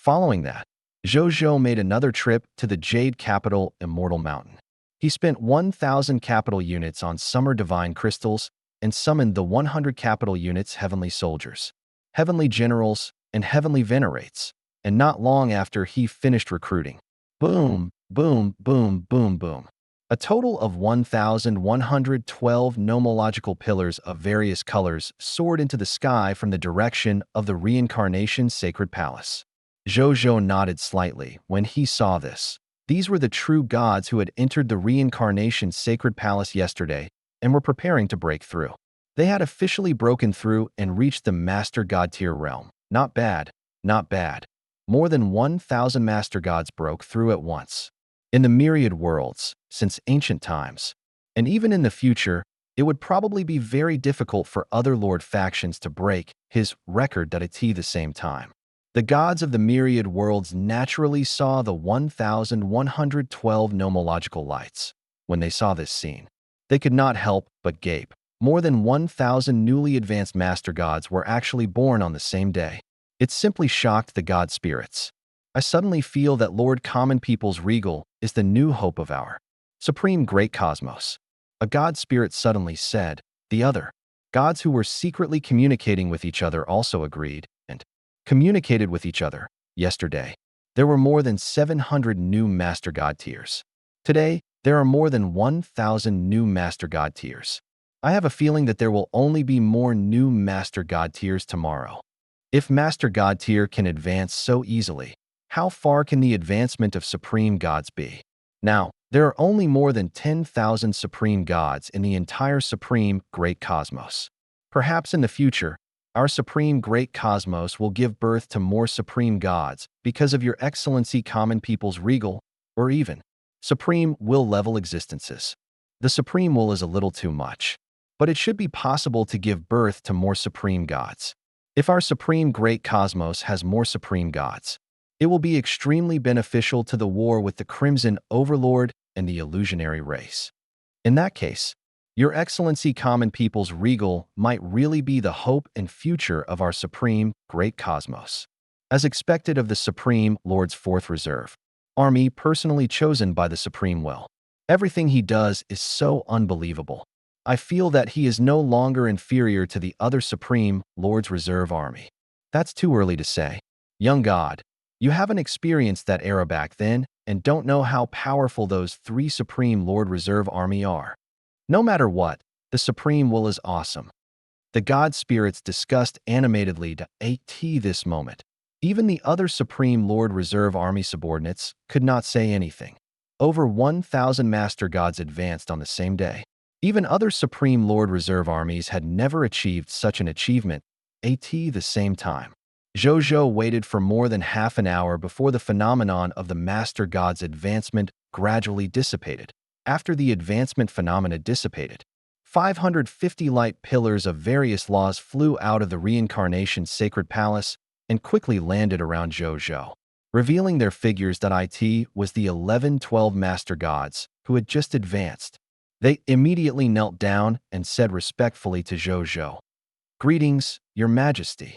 Following that, Zhou Zhou made another trip to the Jade capital Immortal Mountain. He spent 1,000 capital units on summer divine crystals and summoned the 100 capital units heavenly soldiers, heavenly generals, and heavenly venerates. And not long after he finished recruiting, boom, boom, boom, boom, boom. A total of 1,112 nomological pillars of various colors soared into the sky from the direction of the Reincarnation Sacred Palace. Zhou Zhou nodded slightly when he saw this. These were the true gods who had entered the Reincarnation Sacred Palace yesterday and were preparing to break through. They had officially broken through and reached the Master God tier realm. Not bad, not bad. More than 1,000 Master Gods broke through at once. In the myriad worlds, since ancient times, and even in the future, it would probably be very difficult for other Lord factions to break his record at the same time. The gods of the myriad worlds naturally saw the 1,112 nomological lights. When they saw this scene, they could not help but gape. More than 1,000 newly advanced Master Gods were actually born on the same day. It simply shocked the god spirits. I suddenly feel that Lord Common People's Regal is the new hope of our Supreme Great Cosmos. A god spirit suddenly said. The other gods who were secretly communicating with each other also agreed and communicated with each other. Yesterday, there were more than 700 new Master God tiers. Today, there are more than 1,000 new Master God tiers. I have a feeling that there will only be more new Master God tiers tomorrow. If Master God tier can advance so easily, how far can the advancement of Supreme Gods be? Now, there are only more than 10,000 Supreme Gods in the entire Supreme Great Cosmos. Perhaps in the future, our Supreme Great Cosmos will give birth to more Supreme Gods because of your Excellency Common People's Regal, or even Supreme Will level existences. The Supreme Will is a little too much, but it should be possible to give birth to more Supreme Gods. If our Supreme Great Cosmos has more Supreme Gods, it will be extremely beneficial to the war with the Crimson Overlord and the illusionary race. In that case, Your Excellency Common People's Regal might really be the hope and future of our Supreme Great Cosmos. As expected of the Supreme Lord's Fourth Reserve Army personally chosen by the Supreme Will. Everything he does is so unbelievable. I feel that he is no longer inferior to the other Supreme Lord's Reserve Army. That's too early to say. Young God, you haven't experienced that era back then and don't know how powerful those three Supreme Lord Reserve Army are. No matter what, the Supreme Will is awesome. The God Spirits discussed animatedly to AT this moment. Even the other Supreme Lord Reserve Army subordinates could not say anything. Over 1,000 Master Gods advanced on the same day. Even other Supreme Lord Reserve armies had never achieved such an achievement at the same time. Zhou Zhou waited for more than half an hour before the phenomenon of the Master God's advancement gradually dissipated. After the advancement phenomena dissipated, 550 light pillars of various laws flew out of the Reincarnation Sacred Palace and quickly landed around Zhou Zhou, revealing their figures that it was the 11-12 Master Gods who had just advanced. They immediately knelt down and said respectfully to Zhou Zhou, "Greetings, Your Majesty.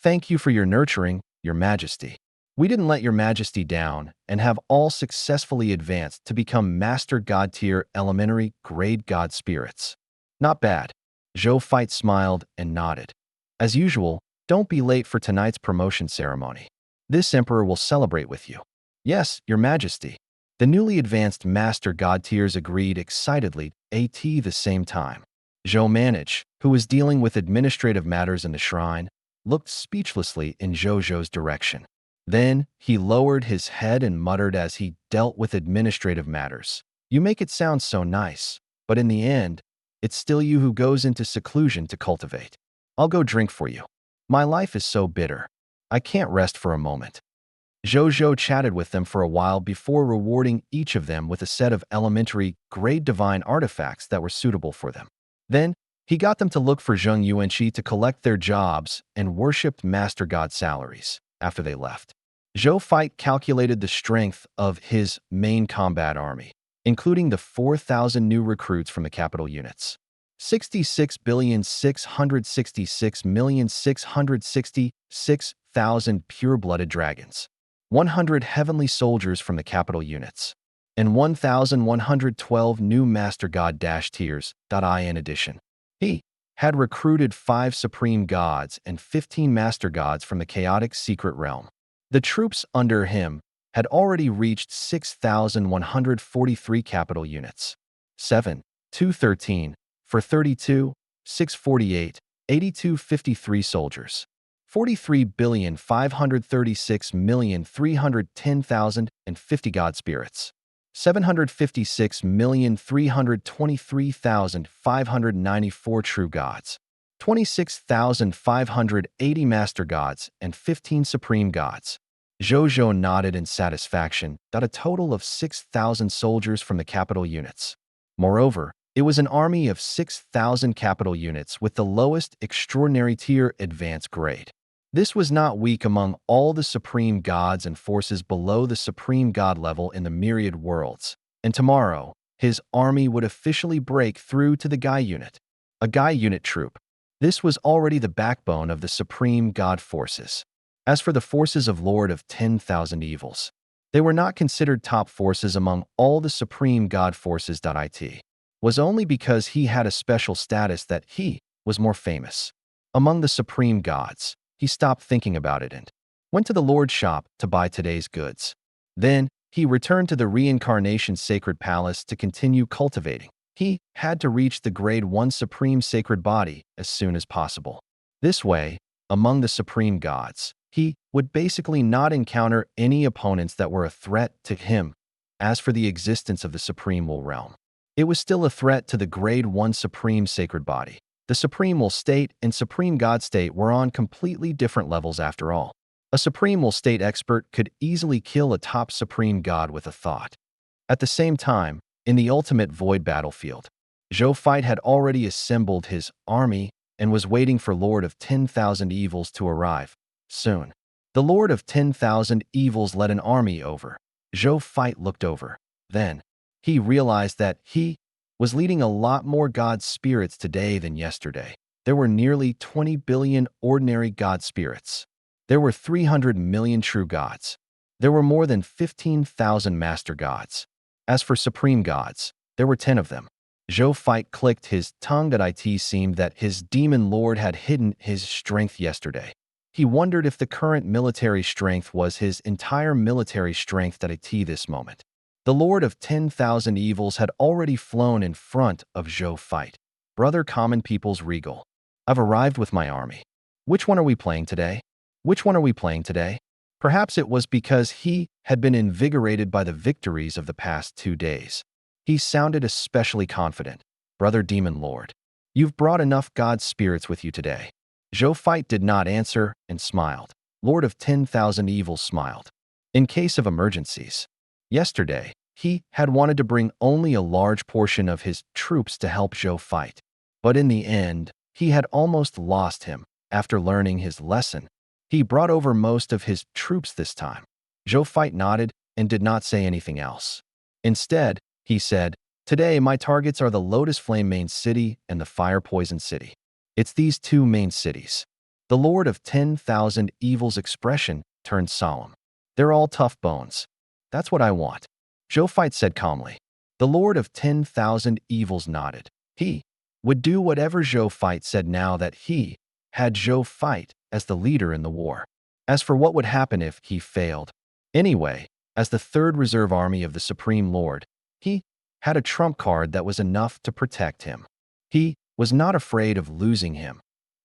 Thank you for your nurturing, Your Majesty. We didn't let Your Majesty down and have all successfully advanced to become Master God tier elementary grade God spirits." Not bad. Zhou Fight smiled and nodded. As usual, don't be late for tonight's promotion ceremony. This Emperor will celebrate with you. Yes, Your Majesty. The newly advanced Master God tiers agreed excitedly at the same time. Zhou Manage, who was dealing with administrative matters in the shrine, looked speechlessly in Zhou Zhou's direction. Then he lowered his head and muttered as he dealt with administrative matters. You make it sound so nice, but in the end, it's still you who goes into seclusion to cultivate. I'll go drink for you. My life is so bitter. I can't rest for a moment. Zhou Zhou chatted with them for a while before rewarding each of them with a set of elementary grade divine artifacts that were suitable for them. Then, he got them to look for Zheng Yuanqi to collect their jobs and worshipped Master God salaries. After they left, Zhou Fight calculated the strength of his main combat army, including the 4,000 new recruits from the capital units. 66,666,666,000 pure-blooded dragons. 100 heavenly soldiers from the capital units, and 1,112 new Master God tiers. In addition, he had recruited 5 supreme gods and 15 master gods from the chaotic secret realm. The troops under him had already reached 6,143 capital units. 7, 213, for 32, 648, 8253 soldiers. 43,536,310,050 god spirits. 756,323,594 true gods. 26,580 master gods and 15 supreme gods. Zhou Zhou nodded in satisfaction. A total of 6,000 soldiers from the capital units. Moreover, it was an army of 6,000 capital units with the lowest extraordinary tier advanced grade. This was not weak among all the supreme gods and forces below the supreme god level in the myriad worlds, and tomorrow, his army would officially break through to the Guy unit. A Guy unit troop. This was already the backbone of the supreme god forces. As for the forces of Lord of 10,000 Evils, they were not considered top forces among all the supreme god forces. It was only because he had a special status that he was more famous. Among the supreme gods, he stopped thinking about it and went to the Lord's shop to buy today's goods. Then, he returned to the Reincarnation Sacred Palace to continue cultivating. He had to reach the Grade 1 Supreme Sacred Body as soon as possible. This way, among the supreme gods, he would basically not encounter any opponents that were a threat to him. As for the existence of the Supreme Will Realm, it was still a threat to the Grade 1 Supreme Sacred Body. The Supreme Will State and Supreme God State were on completely different levels after all. A Supreme Will State expert could easily kill a top Supreme God with a thought. At the same time, in the ultimate void battlefield, Zhou Fight had already assembled his army and was waiting for Lord of 10,000 Evils to arrive soon. The Lord of 10,000 Evils led an army over. Zhou Fight looked over. Then, he realized that he was leading a lot more god spirits today than yesterday. There were nearly 20 billion ordinary god spirits. There were 300 million true gods. There were more than 15,000 master gods. As for supreme gods, there were 10 of them. Zhou Fight clicked his tongue. It seemed that his demon lord had hidden his strength yesterday. He wondered if the current military strength was his entire military strength at this moment. The Lord of 10,000 Evils had already flown in front of Zhou Fight. Brother Common People's Regal. I've arrived with my army. Which one are we playing today? Which one are we playing today? Perhaps it was because he had been invigorated by the victories of the past 2 days. He sounded especially confident. Brother Demon Lord, you've brought enough god spirits with you today. Zhou Fight did not answer and smiled. Lord of 10,000 Evils smiled. In case of emergencies. Yesterday, he had wanted to bring only a large portion of his troops to help Zhou Fight. But in the end, he had almost lost him. After learning his lesson, he brought over most of his troops this time. Zhou Fight nodded and did not say anything else. Instead, he said, "Today my targets are the Lotus Flame Main City and the Fire Poison City. It's these 2 main cities." The Lord of 10,000 Evils' expression turned solemn. "They're all tough bones. That's what I want," Zhou Fight said calmly. The Lord of 10,000 Evils nodded. He would do whatever Zhou Fight said now that he had Zhou Fight as the leader in the war. As for what would happen if he failed, anyway, as the 3rd Reserve Army of the Supreme Lord, he had a trump card that was enough to protect him. He was not afraid of losing him.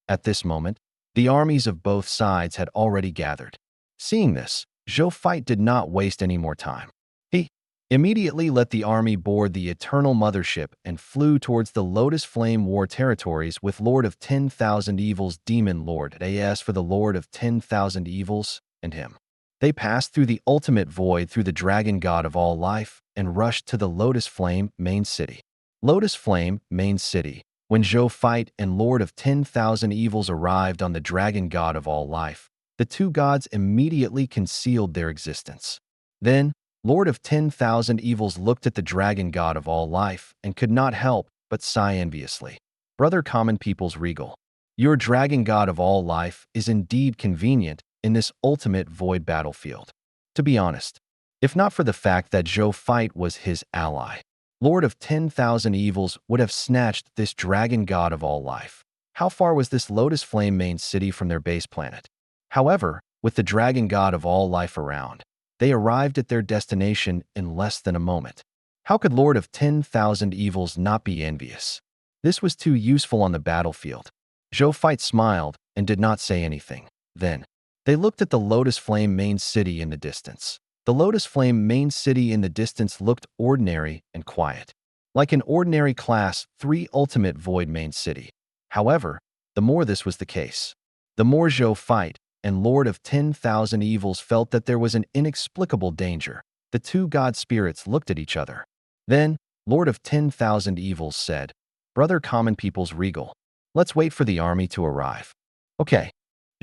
At this moment, the armies of both sides had already gathered. Seeing this, Zhou Fight did not waste any more time. He immediately let the army board the Eternal Mothership and flew towards the Lotus Flame War territories with Lord of 10,000 Evils Demon Lord as for the Lord of 10,000 Evils and him. They passed through the ultimate void through the Dragon God of all life and rushed to the Lotus Flame Main City. Lotus Flame Main City. When Zhou Fight and Lord of 10,000 Evils arrived on the Dragon God of all life, the 2 gods immediately concealed their existence. Then, Lord of 10,000 Evils looked at the Dragon God of all life and could not help but sigh enviously. Brother Common People's Regal, your Dragon God of all life is indeed convenient in this ultimate void battlefield. To be honest, if not for the fact that Zhou Fight was his ally, Lord of 10,000 Evils would have snatched this dragon god of all life. How far was this Lotus Flame main city from their base planet? However, with the dragon god of all life around, they arrived at their destination in less than a moment. How could Lord of 10,000 Evils not be envious? This was too useful on the battlefield. Zhou Fight smiled and did not say anything. Then, they looked at the Lotus Flame main city in the distance. The Lotus Flame main city in the distance looked ordinary and quiet, like an ordinary Class 3 Ultimate Void main city. However, the more this was the case, the more Zhou Fight and Lord of 10,000 Evils felt that there was an inexplicable danger. The two god spirits looked at each other. Then, Lord of 10,000 Evils said, "Brother Common People's Regal, let's wait for the army to arrive." "Okay."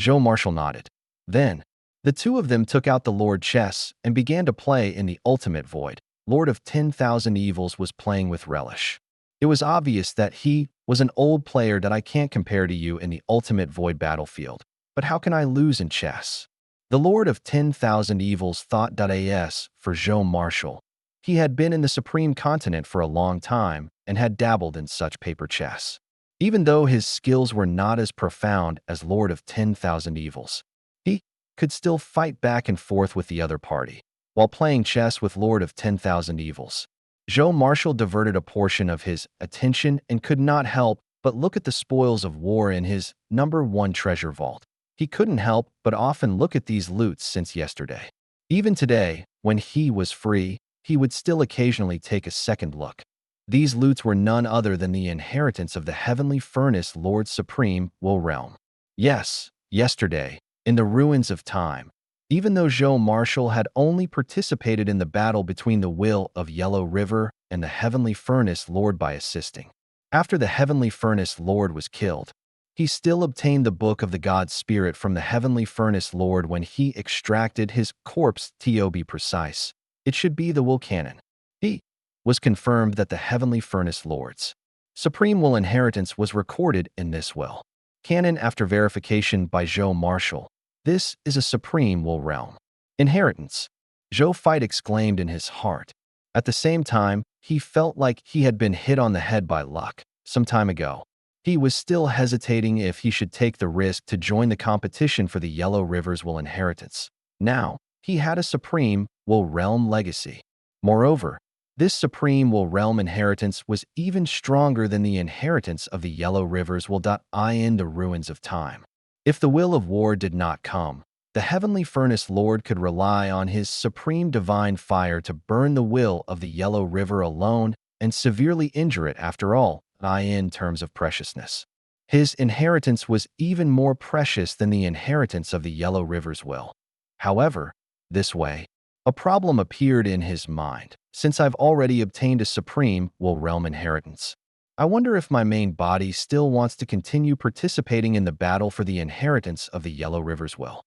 Zhou Marshal nodded. Then, the two of them took out the Lord chess and began to play in the Ultimate Void. Lord of 10,000 Evils was playing with relish. It was obvious that he was an old player that I can't compare to you in the Ultimate Void battlefield. But how can I lose in chess? The Lord of 10,000 Evils thought. As for Zhou Marshal, he had been in the Supreme Continent for a long time and had dabbled in such paper chess. Even though his skills were not as profound as Lord of 10,000 Evils, he could still fight back and forth with the other party. While playing chess with Lord of 10,000 Evils, Zhou Marshal diverted a portion of his attention and could not help but look at the spoils of war in his #1 treasure vault. He couldn't help but often look at these loots since yesterday. Even today, when he was free, he would still occasionally take a second look. These loots were none other than the inheritance of the Heavenly Furnace Lord Supreme Will Realm. Yes, yesterday, in the ruins of time, even though Zhou Marshal had only participated in the battle between the Will of Yellow River and the Heavenly Furnace Lord by assisting. After the Heavenly Furnace Lord was killed, he still obtained the Book of the God Spirit from the Heavenly Furnace Lord when he extracted his corpse. To be precise, it should be the Will Canon. He was confirmed that the Heavenly Furnace Lord's Supreme Will inheritance was recorded in this will. Canon after verification by Zhou Marshal. This is a Supreme Will realm. Inheritance. Zhou Fight exclaimed in his heart. At the same time, he felt like he had been hit on the head by luck some time ago. He was still hesitating if he should take the risk to join the competition for the Yellow River's Will inheritance. Now, he had a Supreme Will realm legacy. Moreover, this Supreme Will realm inheritance was even stronger than the inheritance of the Yellow River's Will. In the ruins of time. If the Will of War did not come, the Heavenly Furnace Lord could rely on his supreme divine fire to burn the will of the Yellow River alone and severely injure it. After all, in terms of preciousness, his inheritance was even more precious than the inheritance of the Yellow River's will. However, this way, a problem appeared in his mind. Since I've already obtained a Supreme Will realm inheritance, I wonder if my main body still wants to continue participating in the battle for the inheritance of the Yellow River's will.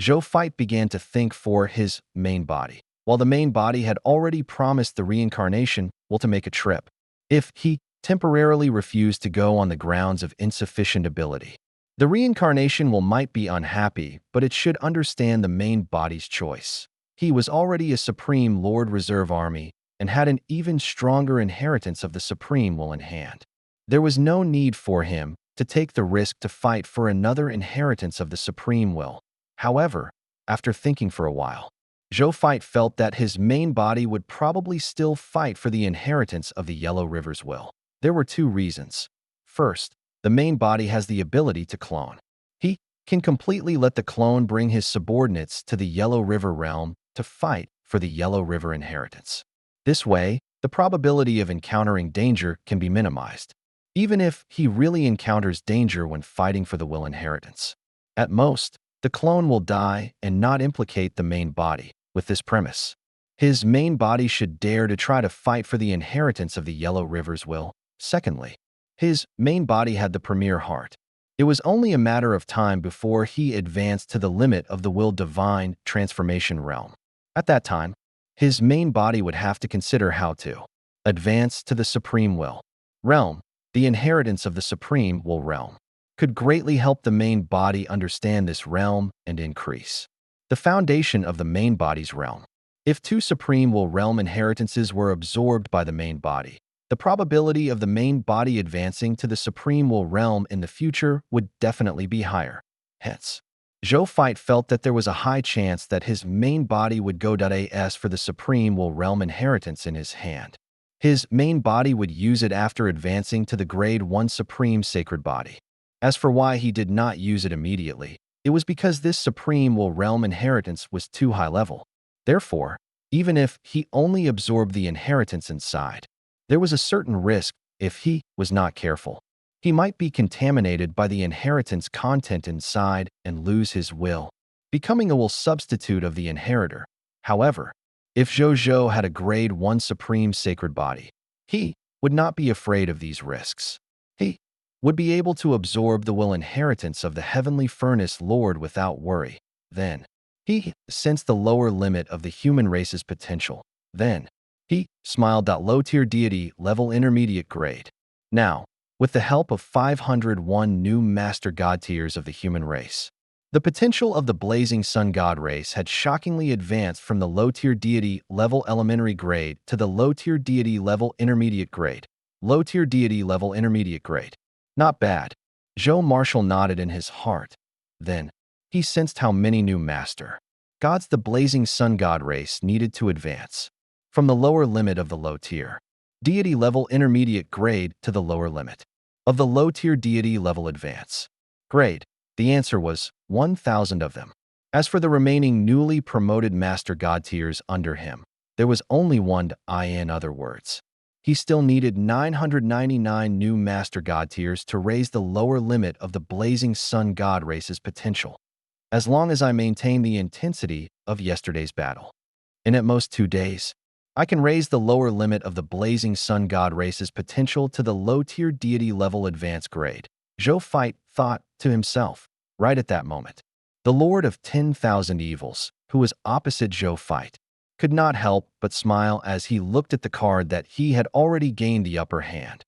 Zhou Fight began to think for his main body. While the main body had already promised the reincarnation will to make a trip, if he temporarily refused to go on the grounds of insufficient ability, the reincarnation will might be unhappy, but it should understand the main body's choice. He was already a Supreme Lord Reserve Army and had an even stronger inheritance of the Supreme Will in hand. There was no need for him to take the risk to fight for another inheritance of the Supreme Will. However, after thinking for a while, Zhou Fight felt that his main body would probably still fight for the inheritance of the Yellow River's will. There were two reasons. First, the main body has the ability to clone. He can completely let the clone bring his subordinates to the Yellow River realm to fight for the Yellow River inheritance. This way, the probability of encountering danger can be minimized, even if he really encounters danger when fighting for the will inheritance. At most, the clone will die and not implicate the main body. With this premise, his main body should dare to try to fight for the inheritance of the Yellow River's will. Secondly, his main body had the premier heart. It was only a matter of time before he advanced to the limit of the will divine transformation realm. At that time, his main body would have to consider how to advance to the Supreme Will realm. The inheritance of the Supreme Will realm could greatly help the main body understand this realm and increase the foundation of the main body's realm. If two supreme will realm inheritances were absorbed by the main body, the probability of the main body advancing to the supreme will realm in the future would definitely be higher. Hence, Zhou Fight felt that there was a high chance that his main body would go as for the supreme will realm inheritance in his hand. His main body would use it after advancing to the grade 1 supreme sacred body. As for why he did not use it immediately, it was because this supreme will realm inheritance was too high level. Therefore, even if he only absorbed the inheritance inside, there was a certain risk if he was not careful. He might be contaminated by the inheritance content inside and lose his will, becoming a will substitute of the inheritor. However, if Zhou Zhou had a grade 1 supreme sacred body, he would not be afraid of these risks. He would be able to absorb the will inheritance of the heavenly furnace lord without worry. Then, he sensed the lower limit of the human race's potential. Then, he smiled. Low-tier deity level intermediate grade. Now, with the help of 501 new master god tiers of the human race, the potential of the blazing sun god race had shockingly advanced from the low-tier deity level elementary grade to the low-tier deity level intermediate grade. Low-tier deity level intermediate grade. Not bad. Zhou Marshall nodded in his heart. Then, he sensed how many new master gods the blazing sun god race needed to advance from the lower limit of the low-tier deity level intermediate grade to the lower limit of the low-tier deity level advance grade. The answer was 1,000 of them. As for the remaining newly promoted master god tiers under him, there was only one. In other words, he still needed 999 new master god tiers to raise the lower limit of the blazing sun god race's potential. As long as I maintain the intensity of yesterday's battle, in at most 2 days, I can raise the lower limit of the blazing sun god race's potential to the low-tier deity level advanced grade. Zhou Fight thought to himself. Right at that moment, the Lord of 10,000 Evils, who was opposite Zhou Fight, could not help but smile as he looked at the card that he had already gained the upper hand.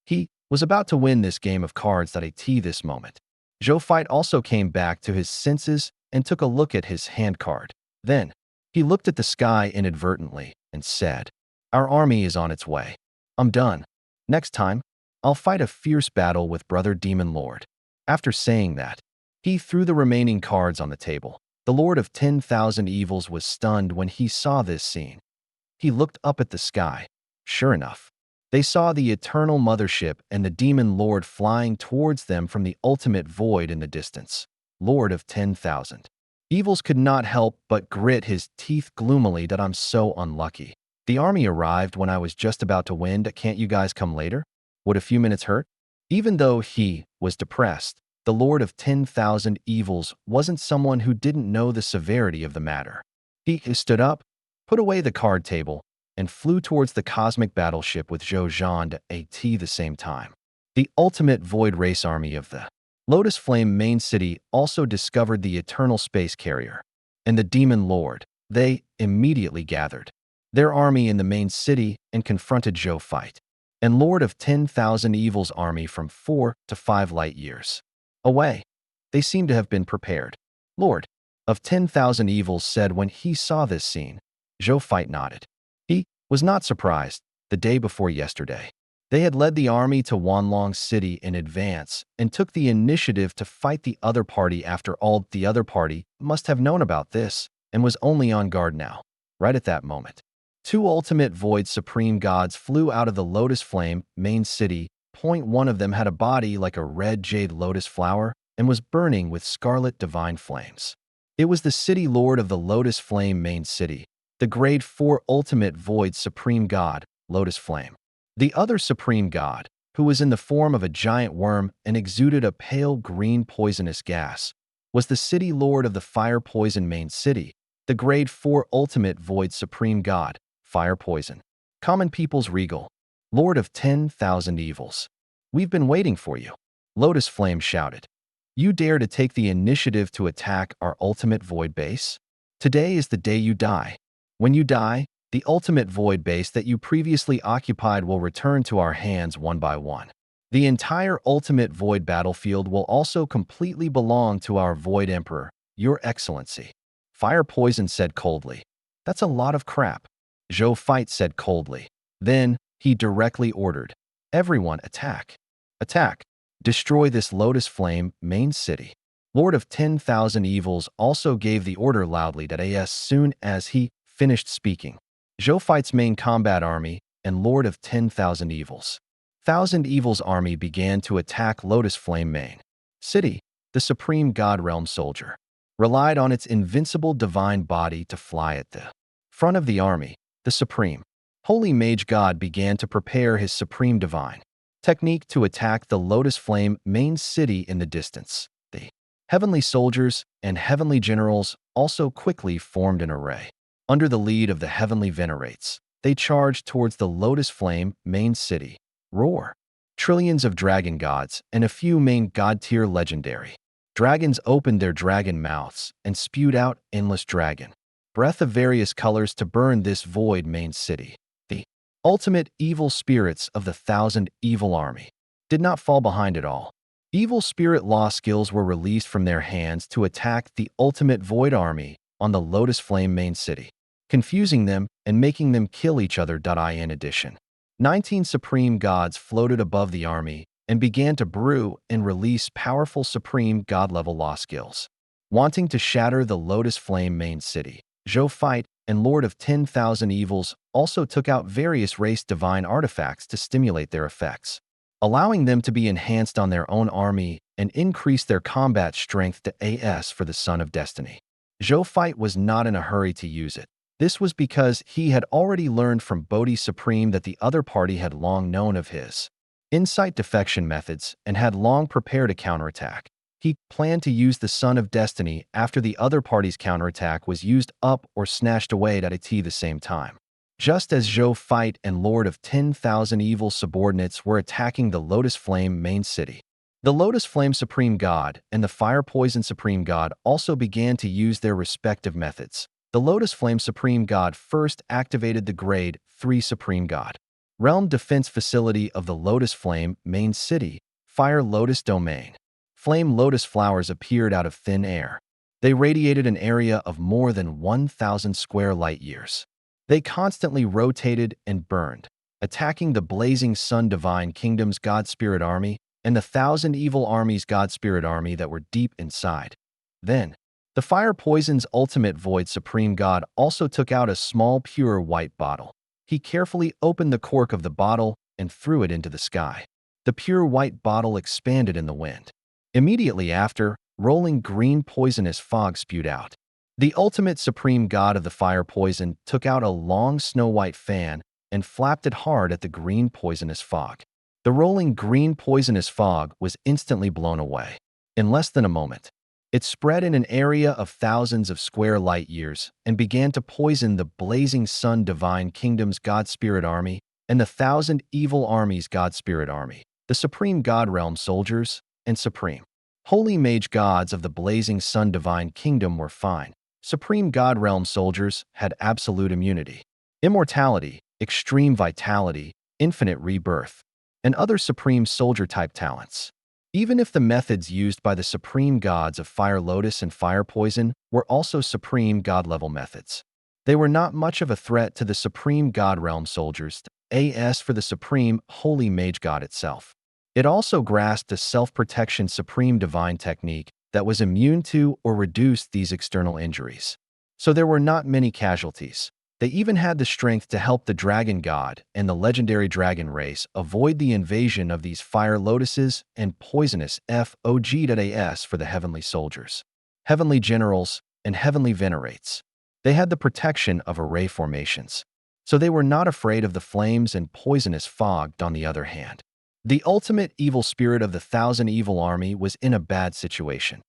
He was about to win this game of cards this moment. Zhou Fight also came back to his senses and took a look at his hand card. Then, he looked at the sky inadvertently and said, "Our army is on its way. I'm done. Next time, I'll fight a fierce battle with Brother Demon Lord." After saying that, he threw the remaining cards on the table. The Lord of 10,000 Evils was stunned when he saw this scene. He looked up at the sky. Sure enough, they saw the eternal mothership and the demon lord flying towards them from the ultimate void in the distance. Lord of 10,000 Evils could not help but grit his teeth gloomily. "I'm so unlucky. The army arrived when I was just about to win. Can't you guys come later? Would a few minutes hurt?" Even though he was depressed, the Lord of 10,000 Evils wasn't someone who didn't know the severity of the matter. He stood up, put away the card table, and flew towards the cosmic battleship with Zhou Zhou at the same time. The ultimate void race army of the Lotus Flame main city also discovered the eternal space carrier and the demon lord. They immediately gathered their army in the main city and confronted Zhou Fight and Lord of 10,000 Evils army from 4 to 5 light years away. They seemed to have been prepared. Lord of 10,000 Evils said when he saw this scene. Zhou Fight nodded. He was not surprised. The day before yesterday, they had led the army to Wanlong City in advance and took the initiative to fight the other party. After all, the other party must have known about this and was only on guard now. Right at that moment, 2 ultimate void supreme gods flew out of the Lotus Flame main city. One of them had a body like a red jade lotus flower and was burning with scarlet divine flames. It was the city lord of the Lotus Flame main city, the grade 4 ultimate void supreme god, Lotus Flame. The other supreme god, who was in the form of a giant worm and exuded a pale green poisonous gas, was the city lord of the Fire Poison main city, the grade 4 ultimate void supreme god, Fire Poison. Common people's regal, Lord of 10,000 Evils. "We've been waiting for you," Lotus Flame shouted. "You dare to take the initiative to attack our ultimate void base? Today is the day you die. When you die, the ultimate void base that you previously occupied will return to our hands one by one. The entire ultimate void battlefield will also completely belong to our Void Emperor, Your Excellency." Fire Poison said coldly. That's a lot of crap. Zhou Fight said coldly. Then, he directly ordered, everyone attack. Attack. Destroy this Lotus Flame main city. Lord of 10,000 Evils also gave the order loudly that as soon as he finished speaking. Zhou Fight's main combat army and Lord of 10,000 Evils. Thousand Evils army began to attack Lotus Flame main city. The Supreme God Realm soldier relied on its invincible divine body to fly at the front of the army. The Supreme Holy Mage God began to prepare his supreme divine technique to attack the Lotus Flame main city in the distance. The heavenly soldiers and heavenly generals also quickly formed an array. Under the lead of the heavenly venerates, they charged towards the Lotus Flame main city. Roar. Trillions of dragon gods and a few main god-tier legendary dragons opened their dragon mouths and spewed out endless dragon breath of various colors to burn this void main city. The ultimate evil spirits of the 1,000 evil army did not fall behind at all. Evil spirit law skills were released from their hands to attack the ultimate void army on the Lotus Flame main city, confusing them and making them kill each other. In addition, 19 supreme gods floated above the army and began to brew and release powerful supreme god-level law skills. Wanting to shatter the Lotus Flame main city, Zhou Fight and Lord of 10,000 Evils also took out various race divine artifacts to stimulate their effects, allowing them to be enhanced on their own army and increase their combat strength to AS for the Son of Destiny. Zhou Fight was not in a hurry to use it. This was because he had already learned from Bodhi Supreme that the other party had long known of his insight defection methods and had long prepared a counterattack. He planned to use the Son of Destiny after the other party's counterattack was used up or snatched away at the same time. Just as Zhou Fight and Lord of 10,000 evil subordinates were attacking the Lotus Flame main city, the Lotus Flame Supreme God and the Fire Poison Supreme God also began to use their respective methods. The Lotus Flame Supreme God first activated the Grade 3 Supreme God Realm Defense Facility of the Lotus Flame main city, Fire Lotus Domain. Flame lotus flowers appeared out of thin air. They radiated an area of more than 1,000 square light years. They constantly rotated and burned, attacking the blazing Sun Divine Kingdom's God Spirit Army and the 1,000 Evil Army's God Spirit Army that were deep inside. Then, the Fire Poison's Ultimate Void Supreme God also took out a small pure white bottle. He carefully opened the cork of the bottle and threw it into the sky. The pure white bottle expanded in the wind. Immediately after, rolling green poisonous fog spewed out. The ultimate supreme god of the fire poison took out a long snow-white fan and flapped it hard at the green poisonous fog. The rolling green poisonous fog was instantly blown away. In less than a moment, it spread in an area of thousands of square light years and began to poison the blazing Sun Divine Kingdom's God Spirit Army and the 1,000 Evil Army's God Spirit Army, the Supreme God Realm soldiers, and Supreme Holy Mage gods of the blazing Sun Divine Kingdom were fine. Supreme God Realm soldiers had absolute immunity, immortality, extreme vitality, infinite rebirth, and other Supreme Soldier-type talents. Even if the methods used by the Supreme Gods of Fire Lotus and Fire Poison were also Supreme God-level methods, they were not much of a threat to the Supreme God Realm soldiers, as for the Supreme Holy Mage God itself. It also grasped a self-protection Supreme Divine technique that was immune to or reduced these external injuries. So there were not many casualties. They even had the strength to help the Dragon God and the legendary dragon race avoid the invasion of these fire lotuses and poisonous FOGs for the heavenly soldiers, heavenly generals, and heavenly venerates. They had the protection of array formations, so they were not afraid of the flames and poisonous fog. On the other hand, the ultimate evil spirit of the 1,000 Evil Army was in a bad situation.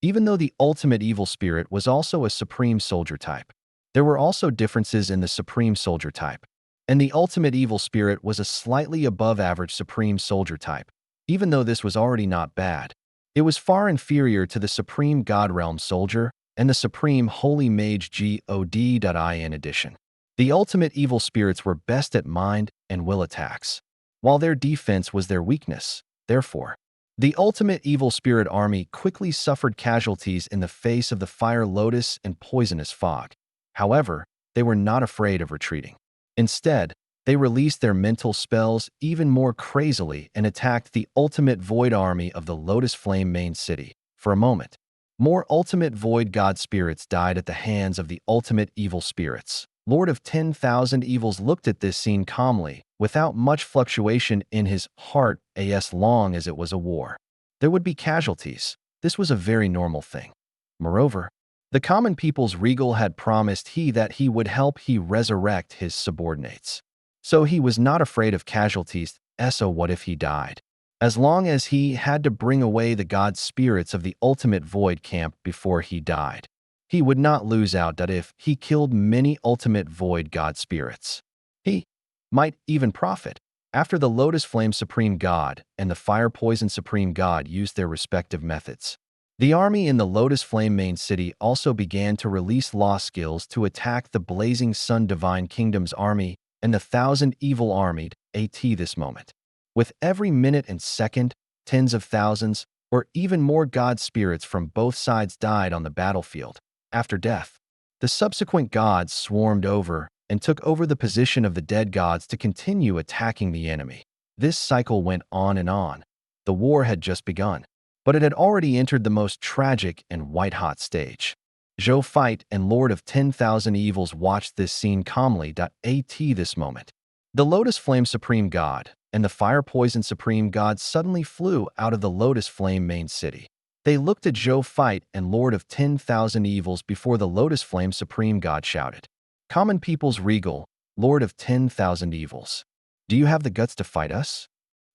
Even though the ultimate evil spirit was also a Supreme Soldier type, there were also differences in the Supreme Soldier type, and the ultimate evil spirit was a slightly above-average Supreme Soldier type. Even though this was already not bad, it was far inferior to the Supreme God Realm Soldier and the Supreme Holy Mage God. In addition, the ultimate evil spirits were best at mind and will attacks, while their defense was their weakness. Therefore, The ultimate evil spirit army quickly suffered casualties in the face of the fire lotus and poisonous fog. However, they were not afraid of retreating. Instead, they released their mental spells even more crazily and attacked the ultimate void army of the Lotus Flame main city. For a moment, more ultimate void god spirits died at the hands of the ultimate evil spirits. Lord of 10,000 Evils looked at this scene calmly, without much fluctuation in his heart, as long as it was a war. There would be casualties. This was a very normal thing. Moreover, the common people's regal had promised that he would help resurrect his subordinates. So he was not afraid of casualties, so what if he died? As long as he had to bring away the god spirits of the ultimate void camp before he died, he would not lose out that if he killed many ultimate void god spirits. He might even profit. After the Lotus Flame Supreme God and the Fire Poison Supreme God used their respective methods, the army in the Lotus Flame main city also began to release law skills to attack the Blazing Sun Divine Kingdom's army and the Thousand Evil Armied this moment. With every minute and second, tens of thousands, or even more god spirits from both sides died on the battlefield. After death, the subsequent gods swarmed over and took over the position of the dead gods to continue attacking the enemy. This cycle went on and on. The war had just begun, but it had already entered the most tragic and white-hot stage. Zhou Fight and Lord of 10,000 Evils watched this scene calmly. This moment, the Lotus Flame Supreme God and the Fire Poison Supreme God suddenly flew out of the Lotus Flame main city. They looked at Zhou Fight and Lord of 10,000 Evils before the Lotus Flame Supreme God shouted, "Common people's regal, Lord of 10,000 Evils. Do you have the guts to fight us?"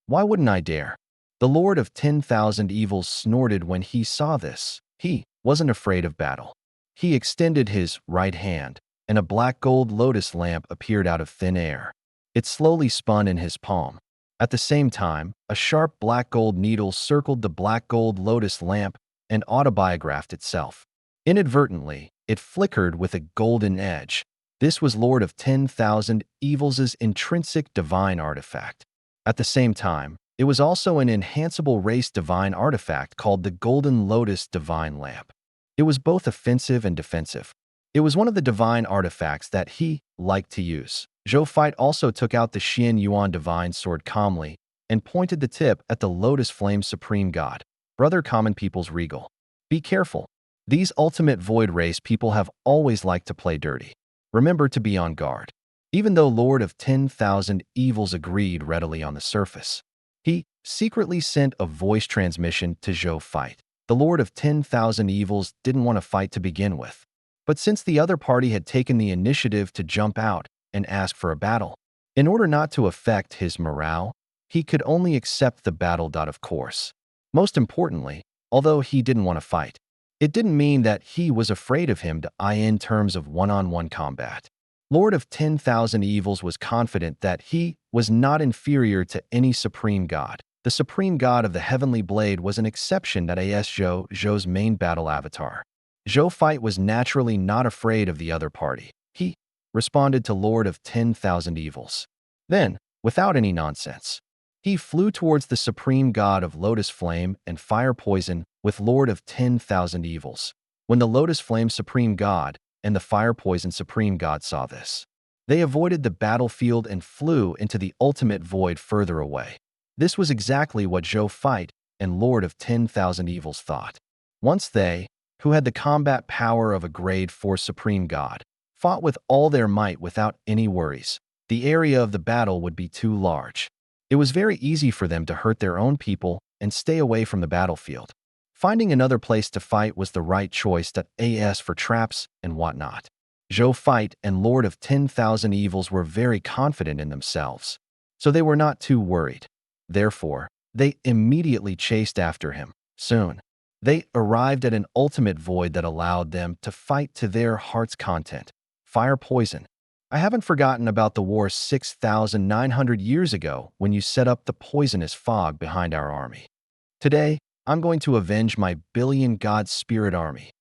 "Why wouldn't I dare?" The Lord of 10,000 Evils snorted when he saw this. He wasn't afraid of battle. He extended his right hand, and a black gold lotus lamp appeared out of thin air. It slowly spun in his palm. At the same time, a sharp black gold needle circled the black gold lotus lamp and autobiographed itself. Inadvertently, it flickered with a golden edge. This was Lord of 10,000 Evils' intrinsic divine artifact. At the same time, it was also an enhanceable race divine artifact called the Golden Lotus Divine Lamp. It was both offensive and defensive. It was one of the divine artifacts that he liked to use. Zhou Fight also took out the Xian Yuan divine sword calmly and pointed the tip at the Lotus Flame Supreme God. "Brother common people's regal. Be careful. These ultimate void race people have always liked to play dirty. Remember to be on guard." Even though Lord of 10,000 Evils agreed readily on the surface, he secretly sent a voice transmission to Zhou Fight. The Lord of 10,000 Evils didn't want to fight to begin with, but since the other party had taken the initiative to jump out and ask for a battle, in order not to affect his morale, he could only accept the battle. Of course. Most importantly, although he didn't want to fight, it didn't mean that he was afraid of him in terms of one-on-one combat. Lord of 10,000 Evils was confident that he was not inferior to any supreme god. The supreme god of the heavenly blade was an exception that Zhou Zhou's main battle avatar. Zhou Fight was naturally not afraid of the other party. He responded to Lord of 10,000 Evils. Then, without any nonsense, he flew towards the supreme god of Lotus Flame and Fire Poison with Lord of 10,000 Evils. When the Lotus Flame Supreme God and the Fire Poison Supreme God saw this, they avoided the battlefield and flew into the ultimate void further away. This was exactly what Zhou Fight and Lord of 10,000 Evils thought. Once they, who had the combat power of a grade 4 Supreme God, fought with all their might without any worries, the area of the battle would be too large. It was very easy for them to hurt their own people and stay away from the battlefield. Finding another place to fight was the right choice for traps and whatnot. Zhou Fight and Lord of 10,000 Evils were very confident in themselves, so they were not too worried. Therefore, they immediately chased after him. Soon, they arrived at an ultimate void that allowed them to fight to their heart's content. Fire Poison. I haven't forgotten about the war 6,900 years ago when you set up the poisonous fog behind our army. Today, I'm going to avenge my billion god spirit army.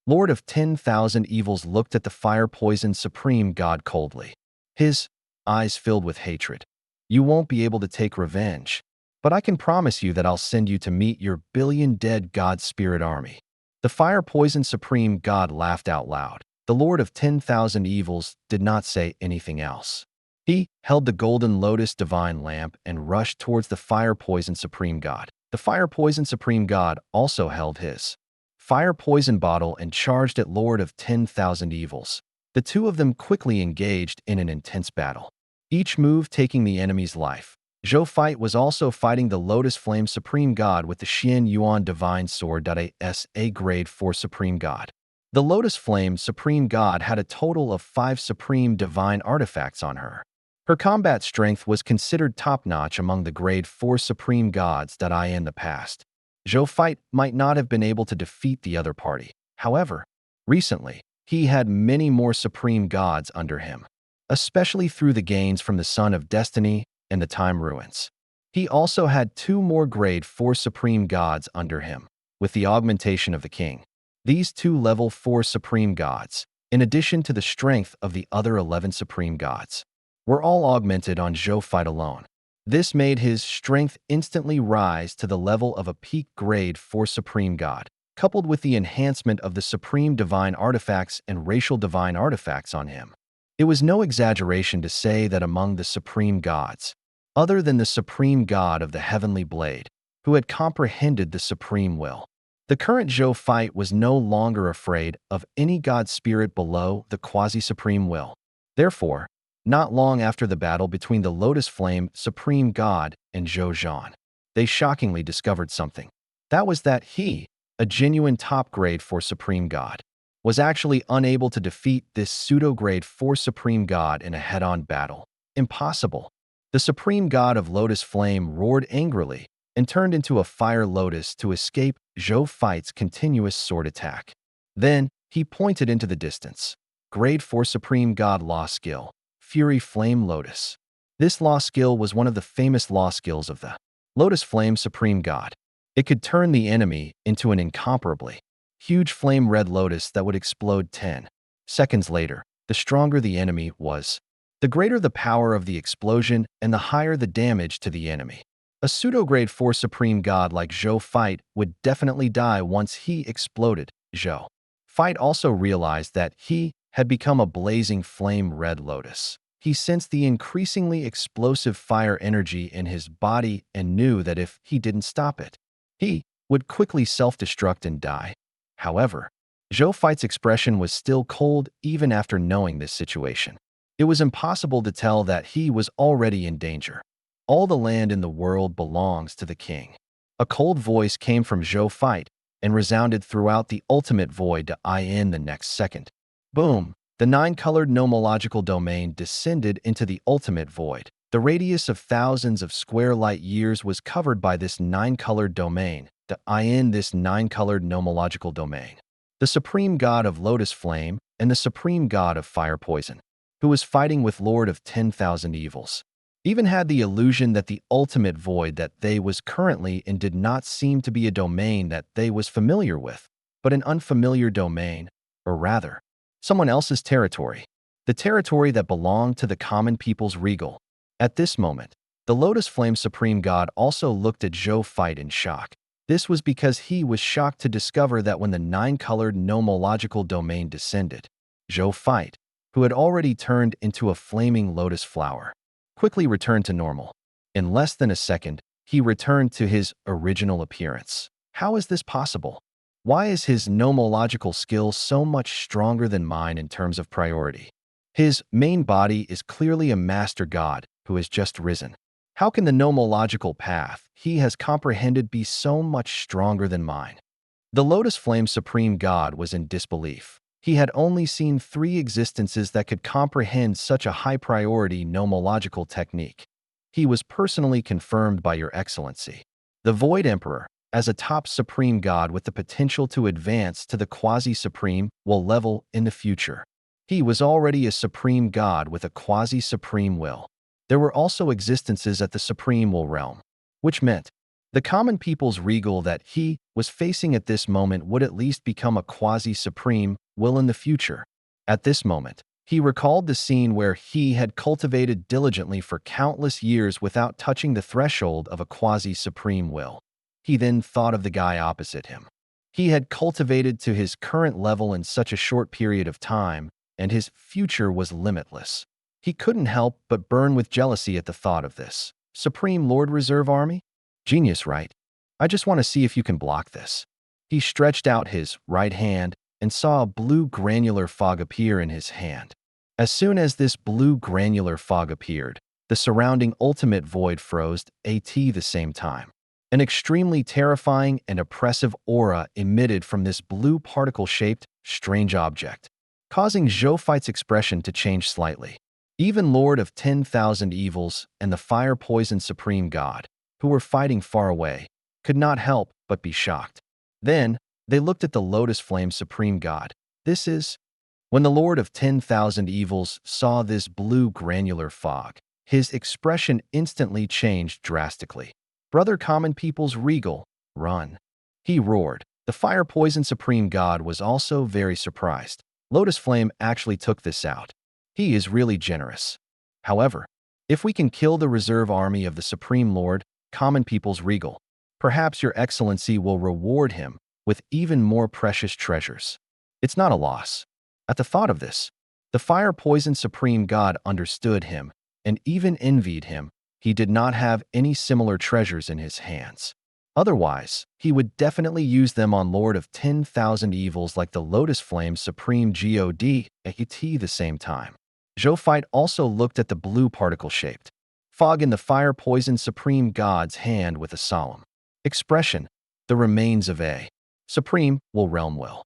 Lord of 10,000 Evils looked at the Fire Poison Supreme God coldly. His eyes filled with hatred. "You won't be able to take revenge. but I can promise you that I'll send you to meet your billion-dead god spirit army." The fire-poison supreme god laughed out loud. The Lord of 10,000 Evils did not say anything else. He held the golden lotus divine lamp and rushed towards the fire-poison supreme god. The fire-poison supreme god also held his fire-poison bottle and charged at Lord of 10,000 Evils. The two of them quickly engaged in an intense battle, each move taking the enemy's life. Zhou Fight was also fighting the Lotus Flame Supreme God with the Xian Yuan Divine Sword. A Grade 4 Supreme God. The Lotus Flame Supreme God had a total of 5 Supreme Divine Artifacts on her. Her combat strength was considered top-notch among the Grade 4 Supreme Gods. In the past, Zhou Fight might not have been able to defeat the other party. However, recently, he had many more Supreme Gods under him, especially through the gains from the Son of Destiny and the Time Ruins. He also had 2 more Grade 4 Supreme Gods under him, with the augmentation of the King. These 2 Level 4 Supreme Gods, in addition to the strength of the other 11 Supreme Gods, were all augmented on Zhou Fight alone. This made his strength instantly rise to the level of a peak Grade 4 Supreme God, coupled with the enhancement of the Supreme Divine Artifacts and Racial Divine Artifacts on him. It was no exaggeration to say that among the Supreme Gods, other than the Supreme God of the Heavenly Blade, who had comprehended the Supreme Will, the current Zhou Fight was no longer afraid of any god spirit below the quasi-supreme will. Therefore, not long after the battle between the Lotus Flame Supreme God and Zhou Zhou, they shockingly discovered something. That was that he, a genuine top grade 4 Supreme God, was actually unable to defeat this pseudo-grade 4 Supreme God in a head-on battle. Impossible. The Supreme God of Lotus Flame roared angrily and turned into a fire lotus to escape Zhou Fight's continuous sword attack. Then, he pointed into the distance. Grade 4 Supreme God Law Skill, Fury Flame Lotus. This law skill was one of the famous law skills of the Lotus Flame Supreme God. It could turn the enemy into an incomparably huge flame red lotus that would explode 10 seconds later. The stronger the enemy was, the greater the power of the explosion and the higher the damage to the enemy. A pseudo-grade 4 Supreme God like Zhou Fight would definitely die once he exploded. Zhou Fight also realized that he had become a blazing flame red lotus. He sensed the increasingly explosive fire energy in his body and knew that if he didn't stop it, he would quickly self-destruct and die. However, Zhou Fight's expression was still cold even after knowing this situation. It was impossible to tell that he was already in danger. All the land in the world belongs to the king. A cold voice came from Zhou Fight and resounded throughout the ultimate void in the next second. Boom! The 9-colored nomological domain descended into the ultimate void. The radius of thousands of square light years was covered by this 9-colored domain. This 9-colored nomological domain. The Supreme God of Lotus Flame and the Supreme God of Fire Poison, who was fighting with Lord of 10,000 Evils, even had the illusion that the ultimate void that they was currently in did not seem to be a domain that they was familiar with, but an unfamiliar domain, or rather, someone else's territory, the territory that belonged to the common people's regal. At this moment, the Lotus Flame Supreme God also looked at Zhou Fight in shock. This was because he was shocked to discover that when the 9-colored nomological domain descended, Zhou Fight, who had already turned into a flaming lotus flower, quickly returned to normal. In less than a second, he returned to his original appearance. How is this possible? Why is his nomological skill so much stronger than mine in terms of priority? His main body is clearly a master god who has just risen. How can the nomological path he has comprehended be so much stronger than mine? The Lotus Flame Supreme God was in disbelief. He had only seen 3 existences that could comprehend such a high-priority nomological technique. He was personally confirmed by Your Excellency, the Void Emperor, as a top Supreme God with the potential to advance to the quasi-supreme will level in the future. He was already a Supreme God with a quasi-supreme will. There were also existences at the Supreme Will realm, which meant the common people's regal that he was facing at this moment would at least become a quasi-supreme will in the future. At this moment, He recalled the scene where he had cultivated diligently for countless years without touching the threshold of a quasi-supreme will. He then thought of the guy opposite him. He had cultivated to his current level in such a short period of time, and his future was limitless. He couldn't help but burn with jealousy at the thought of this. Supreme Lord Reserve Army? Genius, right? I just want to see if you can block this. He stretched out his right hand and saw a blue granular fog appear in his hand. As soon as this blue granular fog appeared, the surrounding ultimate void froze at the same time. An extremely terrifying and oppressive aura emitted from this blue particle-shaped, strange object, causing Zhou Fight's expression to change slightly. Even Lord of 10,000 Evils and the fire-poison supreme god, who were fighting far away, could not help but be shocked. Then, they looked at the Lotus Flame supreme god. This is... When the Lord of 10,000 Evils saw this blue granular fog, his expression instantly changed drastically. Brother Common People's Regal, run. He roared. The fire-poison supreme god was also very surprised. Lotus Flame actually took this out. He is really generous. However, if we can kill the reserve army of the Supreme Lord, Common People's Regal, perhaps your excellency will reward him with even more precious treasures. It's not a loss. At the thought of this, the fire-poison supreme god understood him and even envied him. He did not have any similar treasures in his hands. Otherwise, he would definitely use them on Lord of 10,000 Evils like the Lotus Flame Supreme God at the same time. Zhou Fight also looked at the blue particle-shaped fog in the fire-poison supreme god's hand with a solemn expression. The remains of a supreme realm will.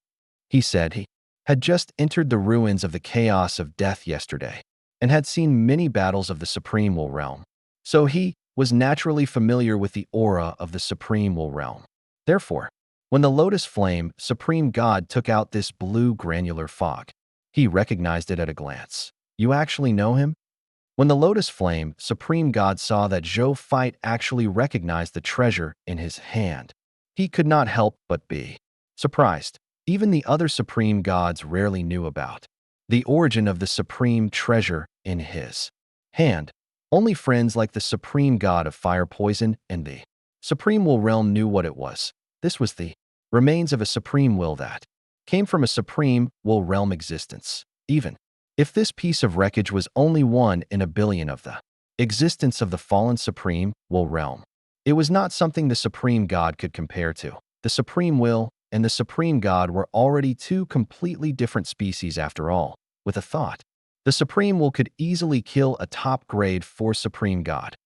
He said he had just entered the ruins of the chaos of death yesterday and had seen many battles of the supreme will realm. So he was naturally familiar with the aura of the supreme will realm. Therefore, when the Lotus Flame supreme god took out this blue granular fog, he recognized it at a glance. You actually know him? When the Lotus Flame supreme god saw that Zhou Fight actually recognized the treasure in his hand, he could not help but be surprised. Even the other supreme gods rarely knew about the origin of the supreme treasure in his hand. Only friends like the supreme god of fire poison and the supreme will realm knew what it was. This was the remains of a supreme will that came from a supreme will realm existence. Even if this piece of wreckage was only one in a billion of the existence of the fallen supreme will realm, it was not something the supreme god could compare to. The supreme will and the supreme god were already two completely different species after all. With a thought, the supreme will could easily kill a top-grade 4 supreme god.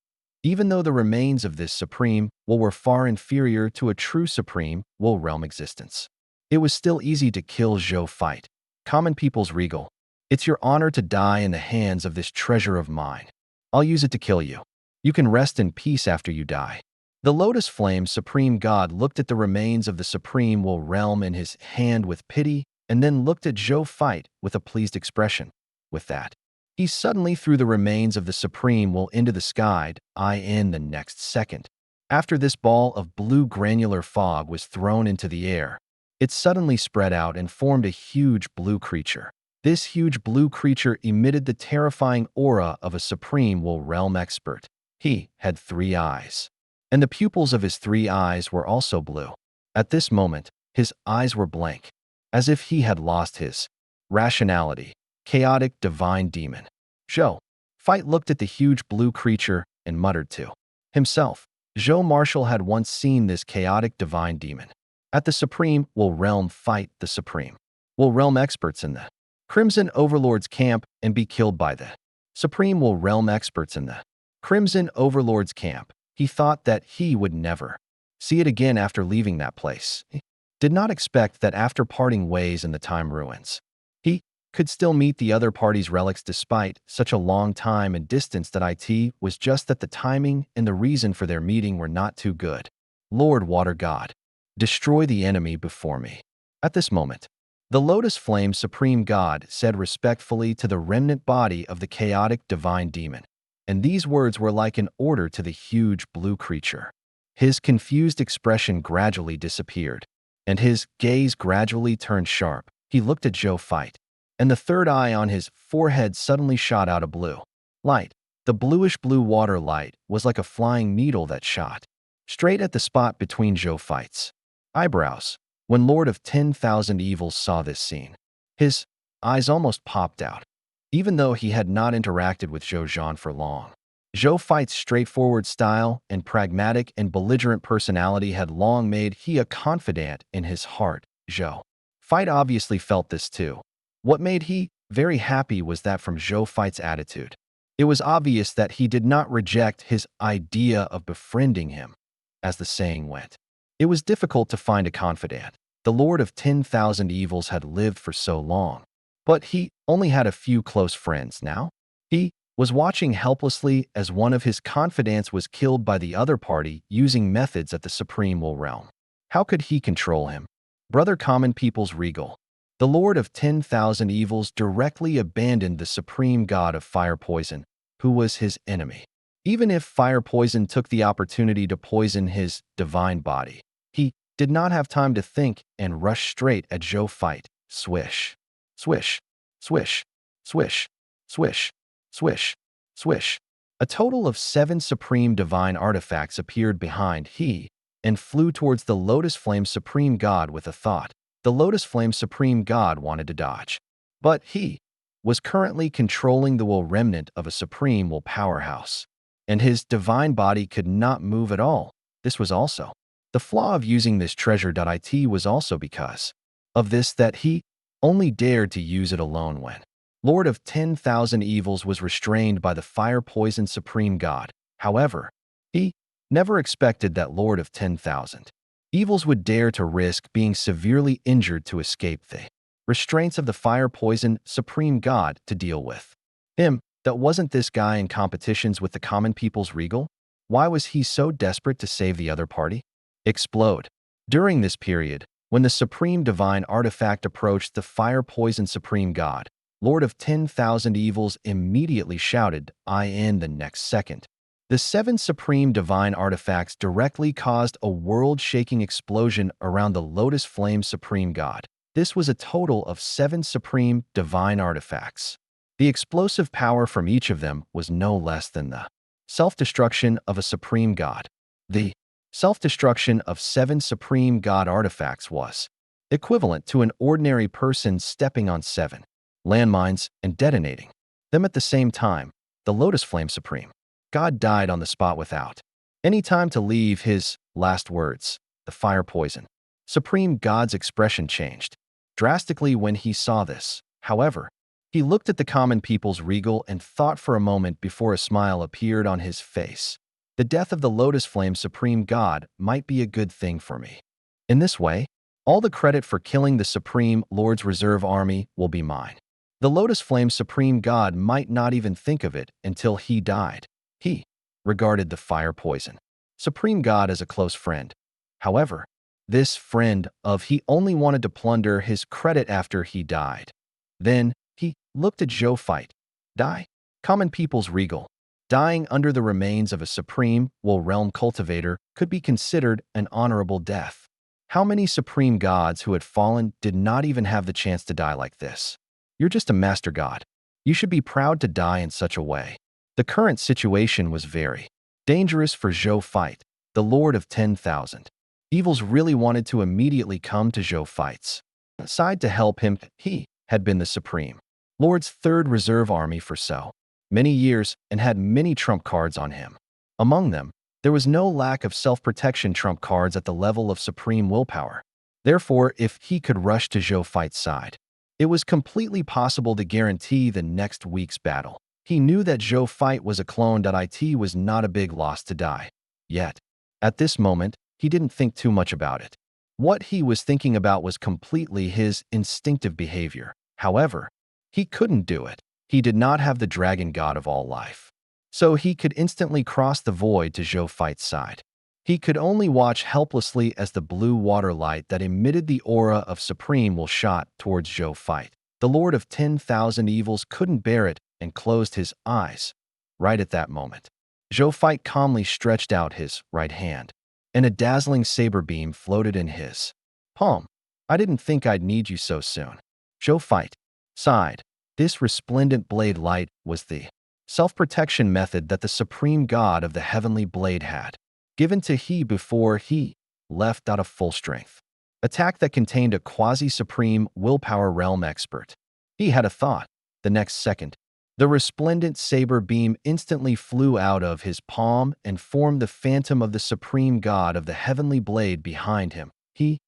Even though the remains of this supreme will were far inferior to a true supreme will realm existence, it was still easy to kill Zhou Fight. Common People's Regal, it's your honor to die in the hands of this treasure of mine. I'll use it to kill you. You can rest in peace after you die. The Lotus Flame Supreme God looked at the remains of the Supreme will realm in his hand with pity and then looked at Zhou Fight with a pleased expression. With that, he suddenly threw the remains of the Supreme will into the sky in the next second. After this ball of blue granular fog was thrown into the air, it suddenly spread out and formed a huge blue creature. This huge blue creature emitted the terrifying aura of a Supreme will realm expert. He had 3 eyes, and the pupils of his 3 eyes were also blue. At this moment, his eyes were blank, as if he had lost his rationality. Chaotic divine demon. Zhou Fight looked at the huge blue creature and muttered to himself. Zhou Marshall had once seen this chaotic divine demon at the Supreme will realm fight the Supreme will realm experts in the Crimson Overlord's camp and be killed by the Supreme will realm experts in the Crimson Overlord's camp. He thought that he would never see it again after leaving that place. He did not expect that after parting ways in the time ruins, he could still meet the other party's relics despite such a long time and distance. That it was just that the timing and the reason for their meeting were not too good. Lord Water God, destroy the enemy before me. At this moment, the Lotus Flame Supreme God said respectfully to the remnant body of the chaotic divine demon, and these words were like an order to the huge blue creature. His confused expression gradually disappeared, and his gaze gradually turned sharp. He looked at Zhou Fight. and the third eye on his forehead suddenly shot out a blue light. The bluish-blue water light was like a flying needle that shot straight at the spot between Zhou Fight's eyebrows. When Lord of 10,000 Evils saw this scene, his eyes almost popped out, even though he had not interacted with Zhou Zhou for long. Zhou Fight's straightforward style and pragmatic and belligerent personality had long made he a confidant in his heart. Zhou Fight obviously felt this too. What made he very happy was that from Zhou Fight's attitude, it was obvious that he did not reject his idea of befriending him. As the saying went, it was difficult to find a confidant. The Lord of 10,000 Evils had lived for so long, but he only had a few close friends now. He was watching helplessly as one of his confidants was killed by the other party using methods at the Supreme Will realm. How could he control him? Brother Common People's Regal. The Lord of 10,000 Evils directly abandoned the supreme god of fire poison, who was his enemy. Even if fire poison took the opportunity to poison his divine body, he did not have time to think and rushed straight at Zhou Fight. Swish, swish, swish, swish, swish, swish, swish. A total of 7 supreme divine artifacts appeared behind he and flew towards the Lotus Flame Supreme God with a thought. The Lotus Flame Supreme God wanted to dodge, but he was currently controlling the will remnant of a supreme will powerhouse, and his divine body could not move at all. This was also the flaw of using this treasure. It was also because of this that he only dared to use it alone when Lord of 10,000 Evils was restrained by the fire poison supreme god. However, he never expected that Lord of 10,000 Evils would dare to risk being severely injured to escape the restraints of the fire poison supreme god to deal with him. That wasn't this guy in competitions with the common people's regal? Why was he so desperate to save the other party? Explode. During this period, when the supreme divine artifact approached the fire poison supreme god, Lord of 10,000 Evils immediately shouted, "I" in the next second. The 7 supreme divine artifacts directly caused a world-shaking explosion around the Lotus Flame Supreme God. This was a total of 7 supreme divine artifacts. The explosive power from each of them was no less than the self-destruction of a supreme god. The self-destruction of 7 supreme god artifacts was equivalent to an ordinary person stepping on 7 landmines and detonating them at the same time. The Lotus Flame Supreme God died on the spot without any time to leave his last words. The fire poison Supreme God's expression changed drastically when he saw this. However, he looked at the common people's regal and thought for a moment before a smile appeared on his face. The death of the Lotus Flame Supreme God might be a good thing for me. In this way, all the credit for killing the Supreme Lord's Reserve Army will be mine. The Lotus Flame Supreme God might not even think of it until he died. He regarded the fire poison Supreme God as a close friend. However, this friend of he only wanted to plunder his credit after he died. Then he looked at Zhou Fight. Die? Common people's regal. Dying under the remains of a supreme will realm cultivator could be considered an honorable death. How many supreme gods who had fallen did not even have the chance to die like this? You're just a master god. You should be proud to die in such a way. The current situation was very dangerous for Zhou Fight. The Lord of 10,000 Evils really wanted to immediately come to Zhou Fight's side to help him. He had been the Supreme Lord's 3rd Reserve Army for so many years and had many trump cards on him. Among them, there was no lack of self-protection trump cards at the level of supreme willpower. Therefore, if he could rush to Zhou Fight's side, it was completely possible to guarantee the next week's battle. He knew that Zhou Fight was a clone. It was not a big loss to die. Yet, at this moment, he didn't think too much about it. What he was thinking about was completely his instinctive behavior. However, he couldn't do it. He did not have the dragon god of all life, so he could instantly cross the void to Zhou Fight's side. He could only watch helplessly as the blue water light that emitted the aura of supreme will shot towards Zhou Fight. The Lord of 10,000 Evils couldn't bear it and closed his eyes. Right at that moment, Zhou Fight calmly stretched out his right hand, and a dazzling saber beam floated in his palm. I didn't think I'd need you so soon. Zhou Fight sighed. This resplendent blade light was the self-protection method that the supreme god of the heavenly blade had given to he before he left out of full strength. Attack that contained a quasi-supreme willpower realm expert. He had a thought. The next second, the resplendent saber beam instantly flew out of his palm and formed the phantom of the supreme god of the heavenly blade behind him. He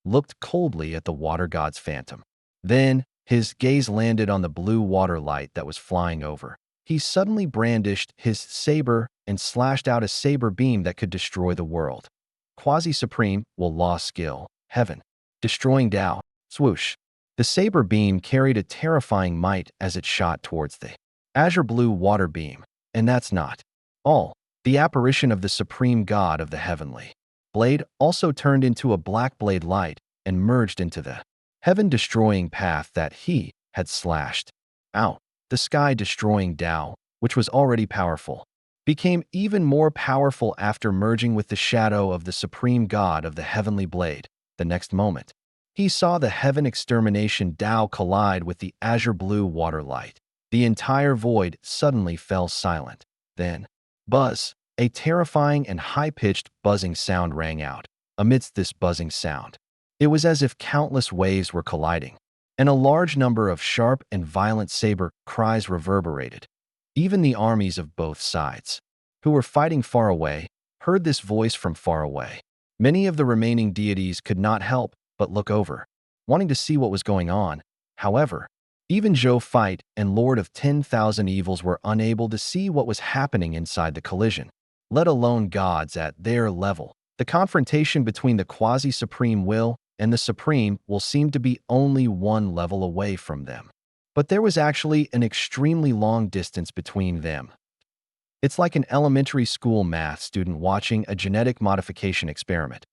looked coldly at the water god's phantom. Then, his gaze landed on the blue water light that was flying over. He suddenly brandished his saber and slashed out a saber beam that could destroy the world. Quasi-supreme will law skill. Heaven. Destroying Tao. Swoosh. The saber beam carried a terrifying might as it shot towards the azure blue water beam. And that's not all. The apparition of the supreme god of the heavenly blade also turned into a black blade light and merged into the heaven-destroying path that he had slashed out. The sky-destroying Tao, which was already powerful, became even more powerful after merging with the shadow of the supreme god of the heavenly blade. The next moment, he saw the heaven-extermination Tao collide with the azure blue water light. The entire void suddenly fell silent. Then, buzz, a terrifying and high-pitched buzzing sound rang out. Amidst this buzzing sound, it was as if countless waves were colliding, and a large number of sharp and violent saber cries reverberated. Even the armies of both sides, who were fighting far away, heard this voice from far away. Many of the remaining deities could not help but look over, wanting to see what was going on. However, even Zhou Fight and Lord of 10,000 Evils were unable to see what was happening inside the collision, let alone gods at their level. The confrontation between the quasi-supreme will and the supreme will seemed to be only one level away from them. But there was actually an extremely long distance between them. It's like an elementary school math student watching a genetic modification experiment.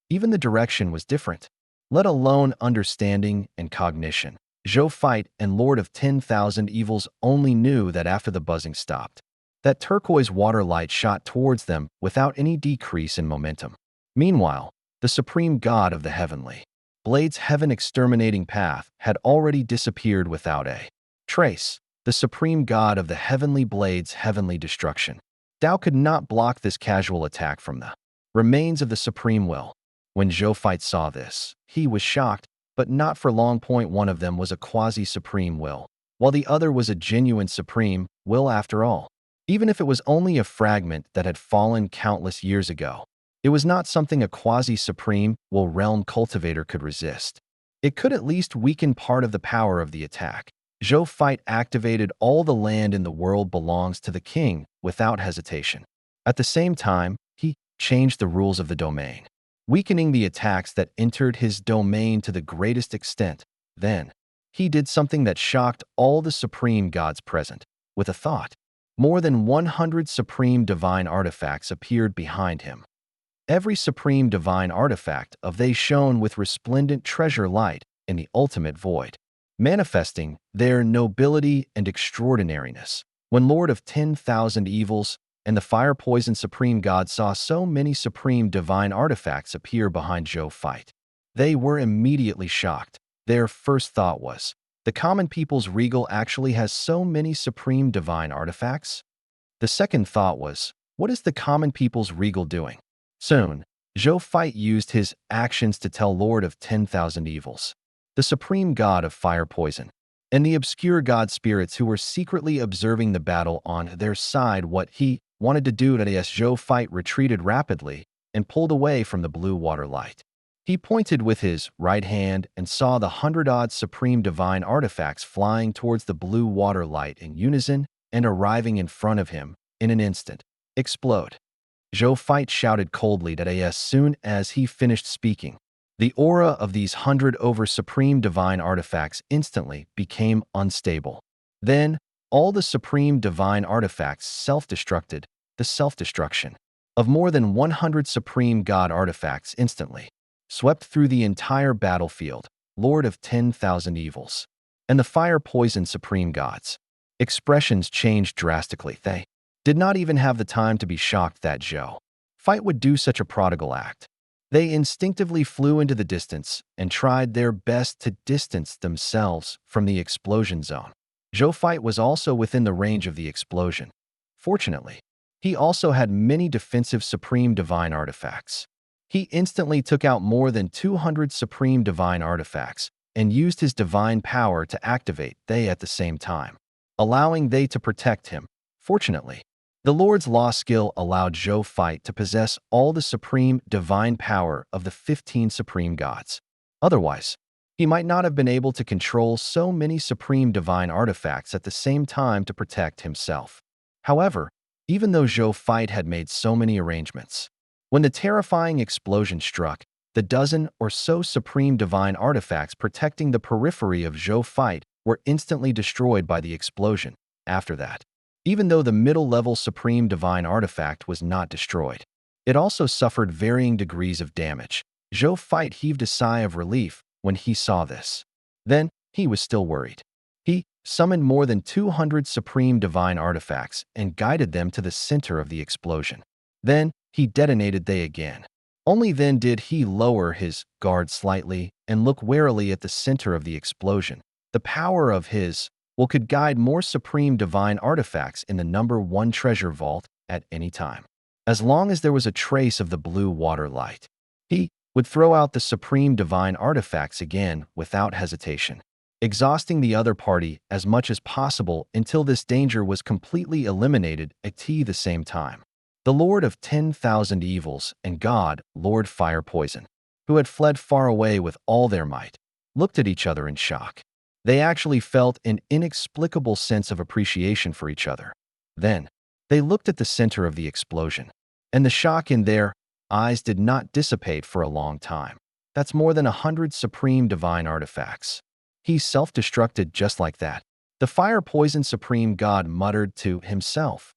Even the direction was different, let alone understanding and cognition. Zhou Fight and Lord of 10,000 Evils only knew that after the buzzing stopped, that turquoise water light shot towards them without any decrease in momentum. Meanwhile, the supreme god of the heavenly blade's heaven-exterminating path had already disappeared without a trace. The supreme god of the heavenly blade's heavenly destruction. Tao could not block this casual attack from the remains of the supreme will. When Zhou Fight saw this, he was shocked, but not for long. One of them was a quasi-supreme will, while the other was a genuine supreme will after all. Even if it was only a fragment that had fallen countless years ago, it was not something a quasi-supreme will realm cultivator could resist. It could at least weaken part of the power of the attack. Zhou Fight activated all the land in the world belongs to the king without hesitation. At the same time, he changed the rules of the domain, weakening the attacks that entered his domain to the greatest extent. Then, he did something that shocked all the supreme gods present. With a thought, more than 100 supreme divine artifacts appeared behind him. Every supreme divine artifact of they shone with resplendent treasure light in the ultimate void, manifesting their nobility and extraordinariness. When Lord of 10,000 Evils and the fire-poison supreme god saw so many supreme divine artifacts appear behind Zhou Fight, they were immediately shocked. Their first thought was, the common people's regal actually has so many supreme divine artifacts? The second thought was, what is the common people's regal doing? Soon, Zhou Fight used his actions to tell Lord of 10,000 Evils, the supreme god of fire poison, and the obscure god spirits who were secretly observing the battle on their side what he wanted to do. As Zhou Fight retreated rapidly and pulled away from the blue water light, he pointed with his right hand and saw the 100-odd supreme divine artifacts flying towards the blue water light in unison and arriving in front of him in an instant. Explode. Zhou Fight shouted coldly that as soon as he finished speaking, the aura of these 100 over supreme divine artifacts instantly became unstable. Then, all the supreme divine artifacts self-destructed. The self-destruction of more than 100 supreme god artifacts instantly swept through the entire battlefield. Lord of 10,000 Evils and the fire-poison supreme gods' expressions changed drastically. They did not even have the time to be shocked that Zhou Fight would do such a prodigal act. They instinctively flew into the distance and tried their best to distance themselves from the explosion zone. Zhou Fight was also within the range of the explosion. Fortunately, he also had many defensive Supreme Divine artifacts. He instantly took out more than 200 Supreme Divine artifacts and used his divine power to activate they at the same time, allowing they to protect him. Fortunately, the Lord's Law skill allowed Zhou Fight to possess all the supreme divine power of the 15 supreme gods. Otherwise, he might not have been able to control so many supreme divine artifacts at the same time to protect himself. However, even though Zhou Fight had made so many arrangements, when the terrifying explosion struck, the dozen or so supreme divine artifacts protecting the periphery of Zhou Fight were instantly destroyed by the explosion. After that, even though the middle-level Supreme Divine Artifact was not destroyed, it also suffered varying degrees of damage. Zhou Fight heaved a sigh of relief when he saw this. Then, he was still worried. He summoned more than 200 Supreme Divine Artifacts and guided them to the center of the explosion. Then, he detonated they again. Only then did he lower his guard slightly and look warily at the center of the explosion. The power of his will could guide more supreme divine artifacts in the number 1 treasure vault at any time. As long as there was a trace of the blue water light, he would throw out the supreme divine artifacts again without hesitation, exhausting the other party as much as possible until this danger was completely eliminated at the same time. The Lord of 10,000 Evils and God, Lord Fire Poison, who had fled far away with all their might, looked at each other in shock. They actually felt an inexplicable sense of appreciation for each other. Then, they looked at the center of the explosion, and the shock in their eyes did not dissipate for a long time. That's more than 100 supreme divine artifacts. He self-destructed just like that. The Fire Poison Supreme God muttered to himself.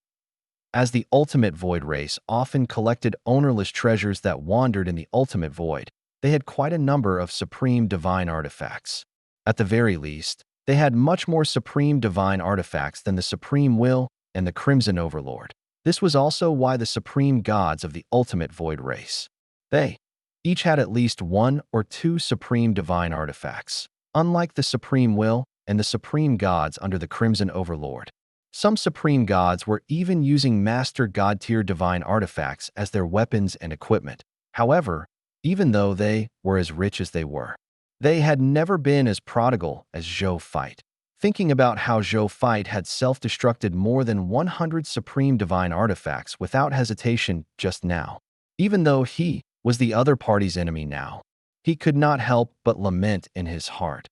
As the ultimate void race often collected ownerless treasures that wandered in the ultimate void, they had quite a number of supreme divine artifacts. At the very least, they had much more supreme divine artifacts than the Supreme Will and the Crimson Overlord. This was also why the supreme gods of the ultimate void race, they each had at least 1 or 2 supreme divine artifacts, unlike the Supreme Will and the supreme gods under the Crimson Overlord. Some supreme gods were even using master god-tier divine artifacts as their weapons and equipment. However, even though they were as rich as they were, they had never been as prodigal as Zhou Fight. Thinking about how Zhou Fight had self-destructed more than 100 supreme divine artifacts without hesitation just now, even though he was the other party's enemy now, he could not help but lament in his heart.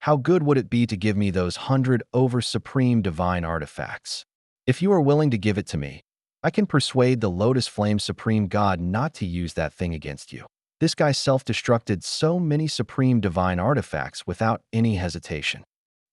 How good would it be to give me those 100 over supreme divine artifacts? If you are willing to give it to me, I can persuade the Lotus Flame Supreme God not to use that thing against you. This guy self-destructed so many supreme divine artifacts without any hesitation.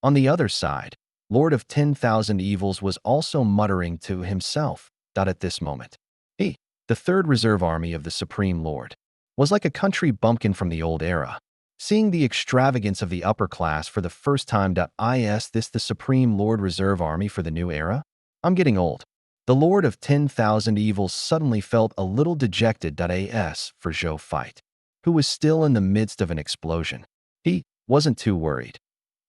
On the other side, Lord of 10,000 Evils was also muttering to himself. At this moment, he, the third reserve army of the Supreme Lord, was like a country bumpkin from the old era. Seeing the extravagance of the upper class for the first time. Is this the Supreme Lord Reserve Army for the new era? I'm getting old. The Lord of 10,000 Evils suddenly felt a little dejected. As for Zhou Fight, who was still in the midst of an explosion, he wasn't too worried.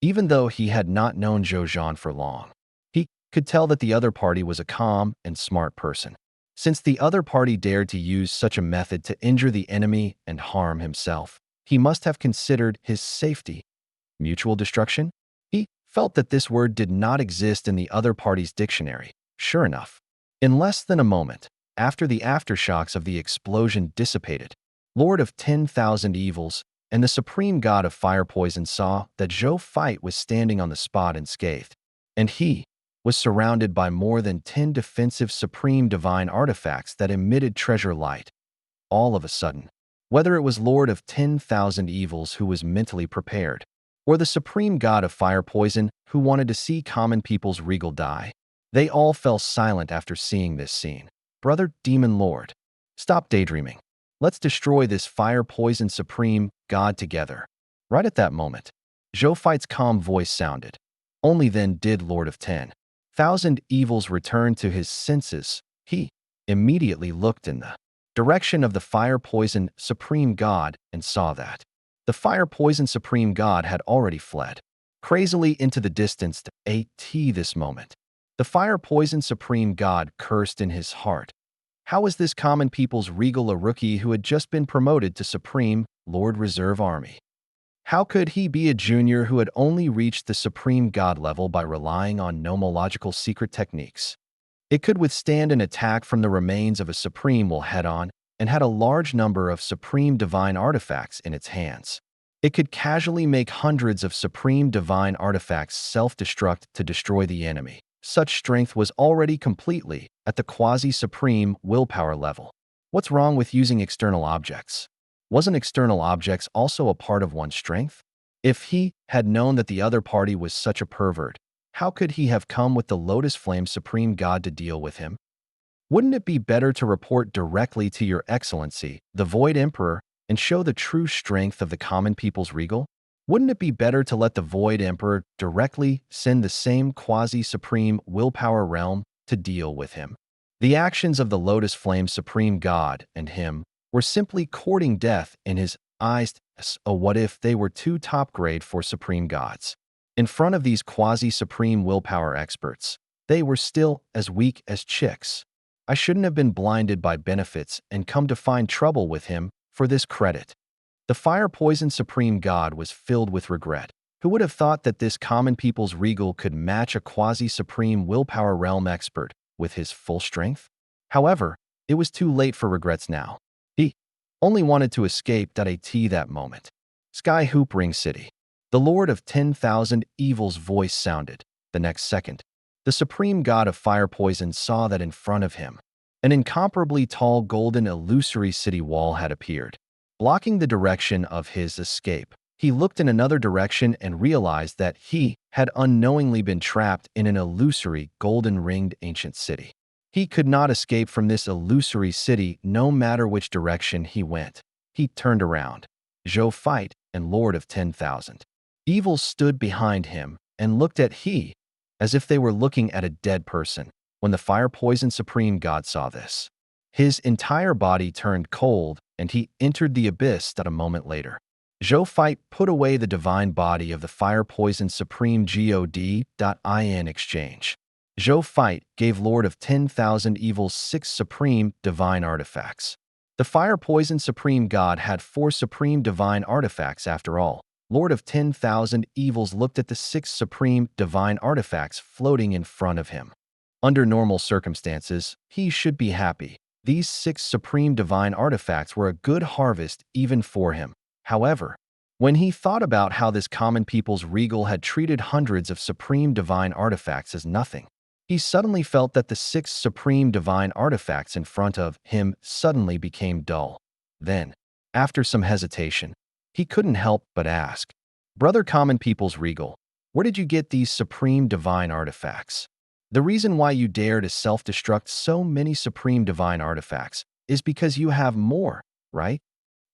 Even though he had not known Zhou Zhou for long, he could tell that the other party was a calm and smart person. Since the other party dared to use such a method to injure the enemy and harm himself, he must have considered his safety. Mutual destruction? He felt that this word did not exist in the other party's dictionary. Sure enough, in less than a moment, after the aftershocks of the explosion dissipated, Lord of 10,000 Evils and the Supreme God of Fire Poison saw that Zhou Fight was standing on the spot unscathed, and he was surrounded by more than 10 defensive supreme divine artifacts that emitted treasure light. All of a sudden, whether it was Lord of 10,000 Evils who was mentally prepared, or the Supreme God of Fire Poison who wanted to see common people's regal die, they all fell silent after seeing this scene. Brother Demon Lord, stop daydreaming. Let's destroy this Fire Poison Supreme God together. Right at that moment, Zhou Fight's calm voice sounded. Only then did Lord of 10,000 Evils return to his senses. He immediately looked in the direction of the fire poison supreme god and saw that the fire poison supreme god had already fled crazily into the distance this moment. The fire poison supreme god cursed in his heart. How was this common people's regal a rookie who had just been promoted to Supreme Lord Reserve Army? How could he be a junior who had only reached the supreme god level by relying on nomological secret techniques? It could withstand an attack from the remains of a supreme will head-on and had a large number of supreme divine artifacts in its hands. It could casually make hundreds of supreme divine artifacts self-destruct to destroy the enemy. Such strength was already completely at the quasi-supreme willpower level. What's wrong with using external objects? Wasn't external objects also a part of one's strength? If he had known that the other party was such a pervert, how could he have come with the Lotus Flame Supreme God to deal with him? Wouldn't it be better to report directly to Your Excellency, the Void Emperor, and show the true strength of the common people's regal? Wouldn't it be better to let the Void Emperor directly send the same quasi-supreme willpower realm to deal with him? The actions of the Lotus Flame Supreme God and him were simply courting death in his eyes. Oh, what if they were too top-grade for supreme gods? In front of these quasi-supreme willpower experts, they were still as weak as chicks. I shouldn't have been blinded by benefits and come to find trouble with him for this credit. The fire poison supreme god was filled with regret. Who would have thought that this common people's regal could match a quasi-supreme willpower realm expert with his full strength? However, it was too late for regrets now. He only wanted to escape that moment. Sky Hoop Ring City. The Lord of 10,000 Evil's voice sounded. The next second, the supreme god of fire poison saw that in front of him, an incomparably tall golden illusory city wall had appeared, blocking the direction of his escape. He looked in another direction and realized that he had unknowingly been trapped in an illusory, golden-ringed ancient city. He could not escape from this illusory city no matter which direction he went. He turned around. Zhou Fight and Lord of 10,000 Evil stood behind him and looked at he as if they were looking at a dead person. When the fire poison supreme god saw this, his entire body turned cold and he entered the abyss a moment later. Zhou Fight put away the divine body of the fire poison supreme god.in exchange. Zhou Fight gave Lord of 10,000 Evil's 6 supreme divine artifacts. The fire poison supreme god had 4 supreme divine artifacts after all. Lord of 10,000 Evils looked at the 6 supreme divine artifacts floating in front of him. Under normal circumstances, he should be happy. These 6 supreme divine artifacts were a good harvest even for him. However, when he thought about how this common people's regal had treated hundreds of supreme divine artifacts as nothing, he suddenly felt that the 6 supreme divine artifacts in front of him suddenly became dull. Then, after some hesitation, he couldn't help but ask, "Brother Common People's Regal, where did you get these supreme divine artifacts? The reason why you dare to self-destruct so many supreme divine artifacts is because you have more, right?"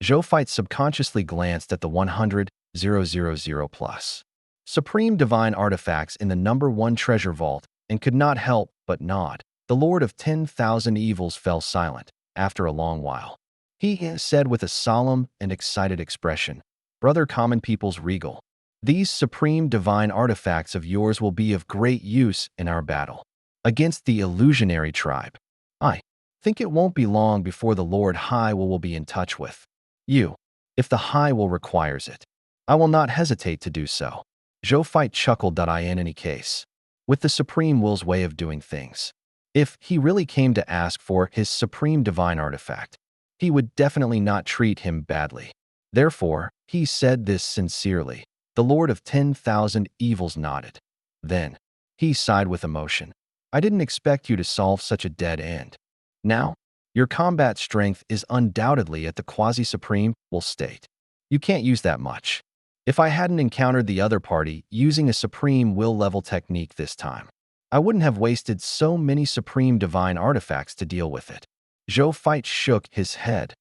Zhou Fight subconsciously glanced at the 100,000 plus supreme divine artifacts in the number 1 treasure vault and could not help but nod. The Lord of 10,000 Evils fell silent after a long while. He said with a solemn and excited expression, "Brother Common People's Regal, these supreme divine artifacts of yours will be of great use in our battle against the illusionary tribe. I think it won't be long before the Lord High will be in touch with you. If the High will requires it, I will not hesitate to do so." Zhou Fight chuckled. In any case, with the Supreme Will's way of doing things, if he really came to ask for his supreme divine artifact, he would definitely not treat him badly. Therefore, he said this sincerely. The Lord of 10,000 Evils nodded. Then, he sighed with emotion. "I didn't expect you to solve such a dead end. Now, your combat strength is undoubtedly at the quasi-supreme will state. You can't use that much. If I hadn't encountered the other party using a supreme will level technique this time, I wouldn't have wasted so many supreme divine artifacts to deal with it." Zhou Fight shook his head.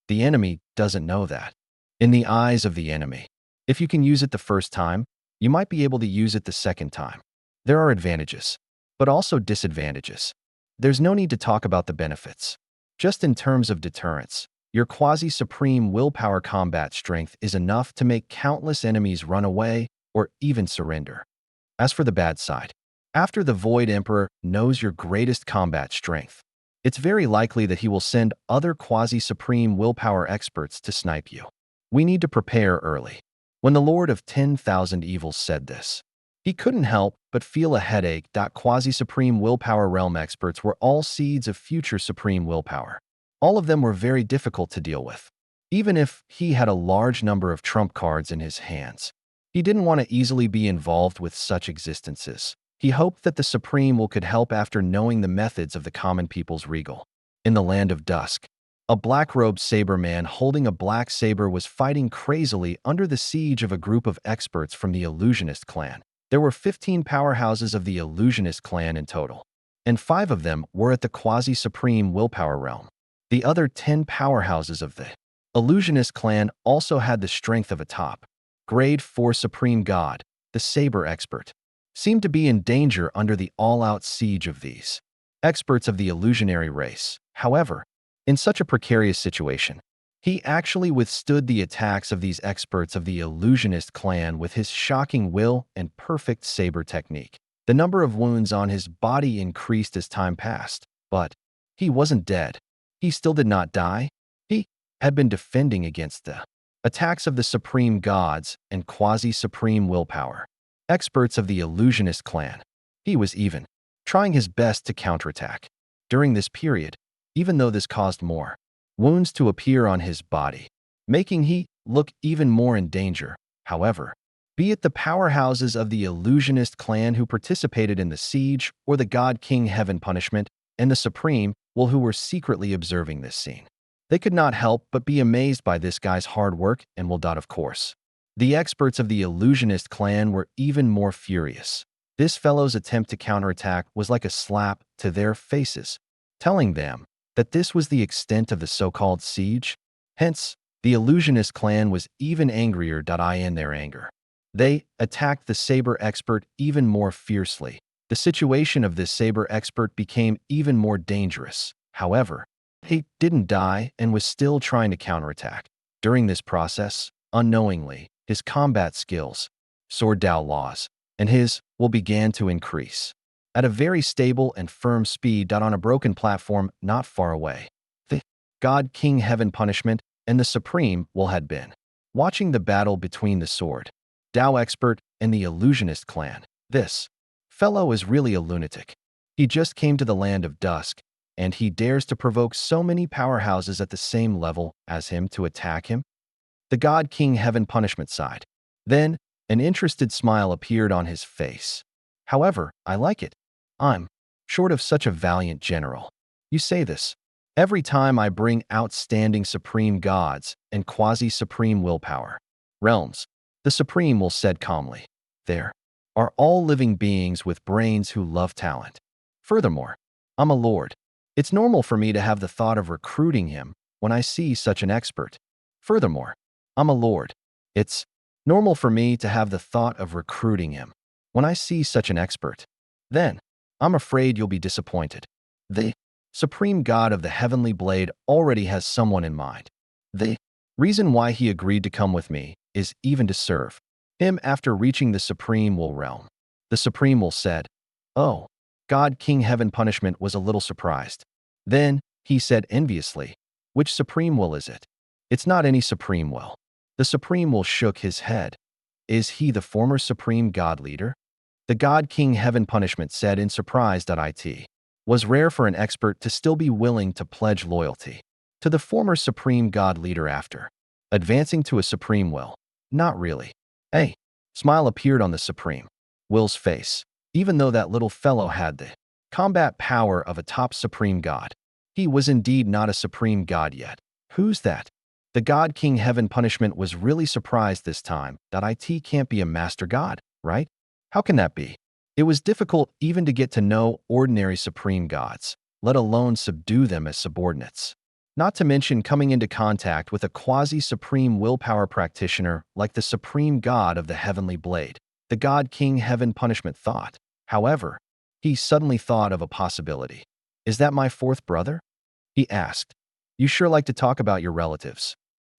The enemy doesn't know that. In the eyes of the enemy, if you can use it the first time, you might be able to use it the second time. There are advantages, but also disadvantages. There's no need to talk about the benefits. Just in terms of deterrence, your quasi-supreme willpower combat strength is enough to make countless enemies run away or even surrender. As for the bad side, after the Void Emperor knows your greatest combat strength, it's very likely that he will send other quasi-supreme willpower experts to snipe you. We need to prepare early. When the Lord of 10,000 Evils said this, he couldn't help but feel a headache. Quasi-supreme willpower realm experts were all seeds of future supreme willpower. All of them were very difficult to deal with. Even if he had a large number of trump cards in his hands, he didn't want to easily be involved with such existences. He hoped that the Supreme Will could help after knowing the methods of the common people's regal. In the land of dusk, a black-robed saber man holding a black saber was fighting crazily under the siege of a group of experts from the Illusionist clan. There were 15 powerhouses of the Illusionist clan in total, and 5 of them were at the quasi-supreme willpower realm. The other 10 powerhouses of the Illusionist clan also had the strength of a top Grade 4 Supreme God, the Saber Expert, seemed to be in danger under the all-out siege of these experts of the illusionary race. However, in such a precarious situation, he actually withstood the attacks of these experts of the Illusionist clan with his shocking will and perfect saber technique. The number of wounds on his body increased as time passed, but he wasn't dead. He still did not die. He had been defending against the attacks of the supreme gods and quasi-supreme willpower experts of the Illusionist clan. He was even trying his best to counterattack. During this period, even though this caused more wounds to appear on his body, making he look even more in danger. However, be it the powerhouses of the Illusionist clan who participated in the siege or the God King Heaven punishment and the Supreme Will who were secretly observing this scene, they could not help but be amazed by this guy's hard work and will. Of course, the experts of the Illusionist clan were even more furious. This fellow's attempt to counterattack was like a slap to their faces, telling them that this was the extent of the so-called siege. Hence, the Illusionist clan was even angrier. In their anger, they attacked the Saber Expert even more fiercely. The situation of this Saber Expert became even more dangerous. However, he didn't die and was still trying to counterattack. During this process, unknowingly, his combat skills, sword Dao laws, and his will began to increase at a very stable and firm speed. On a broken platform not far away, the God King Heaven punishment and the Supreme Will had been watching the battle between the sword Dao expert and the Illusionist clan. This fellow is really a lunatic. He just came to the land of dusk, and he dares to provoke so many powerhouses at the same level as him to attack him? The God King Heaven punishment sighed. Then, an interested smile appeared on his face. However, I like it. I'm short of such a valiant general. You say this every time I bring outstanding supreme gods and quasi-supreme willpower realms. The Supreme Will said calmly. There are all living beings with brains who love talent. Furthermore, I'm a lord. It's normal for me to have the thought of recruiting him when I see such an expert. Furthermore, I'm a lord. It's normal for me to have the thought of recruiting him when I see such an expert. Then, I'm afraid you'll be disappointed. The Supreme God of the Heavenly Blade already has someone in mind. The reason why he agreed to come with me is even to serve him after reaching the Supreme Will realm. The Supreme Will said, "Oh." God King Heaven punishment was a little surprised. Then, he said enviously, "Which Supreme Will is it?" "It's not any Supreme Will." The Supreme Will shook his head. "Is he the former Supreme God leader?" The God King Heaven punishment said in surprise. It was rare for an expert to still be willing to pledge loyalty to the former Supreme God leader after advancing to a Supreme Will. Not really. A smile appeared on the Supreme Will's face. Even though that little fellow had the combat power of a top Supreme God, he was indeed not a Supreme God yet. Who's that? The God King Heaven punishment was really surprised this time. It can't be a Master God, right? How can that be? It was difficult even to get to know ordinary Supreme Gods, let alone subdue them as subordinates. Not to mention coming into contact with a quasi-supreme willpower practitioner like the Supreme God of the Heavenly Blade. The God King Heaven punishment thought. However, he suddenly thought of a possibility. Is that my fourth brother? He asked. You sure like to talk about your relatives.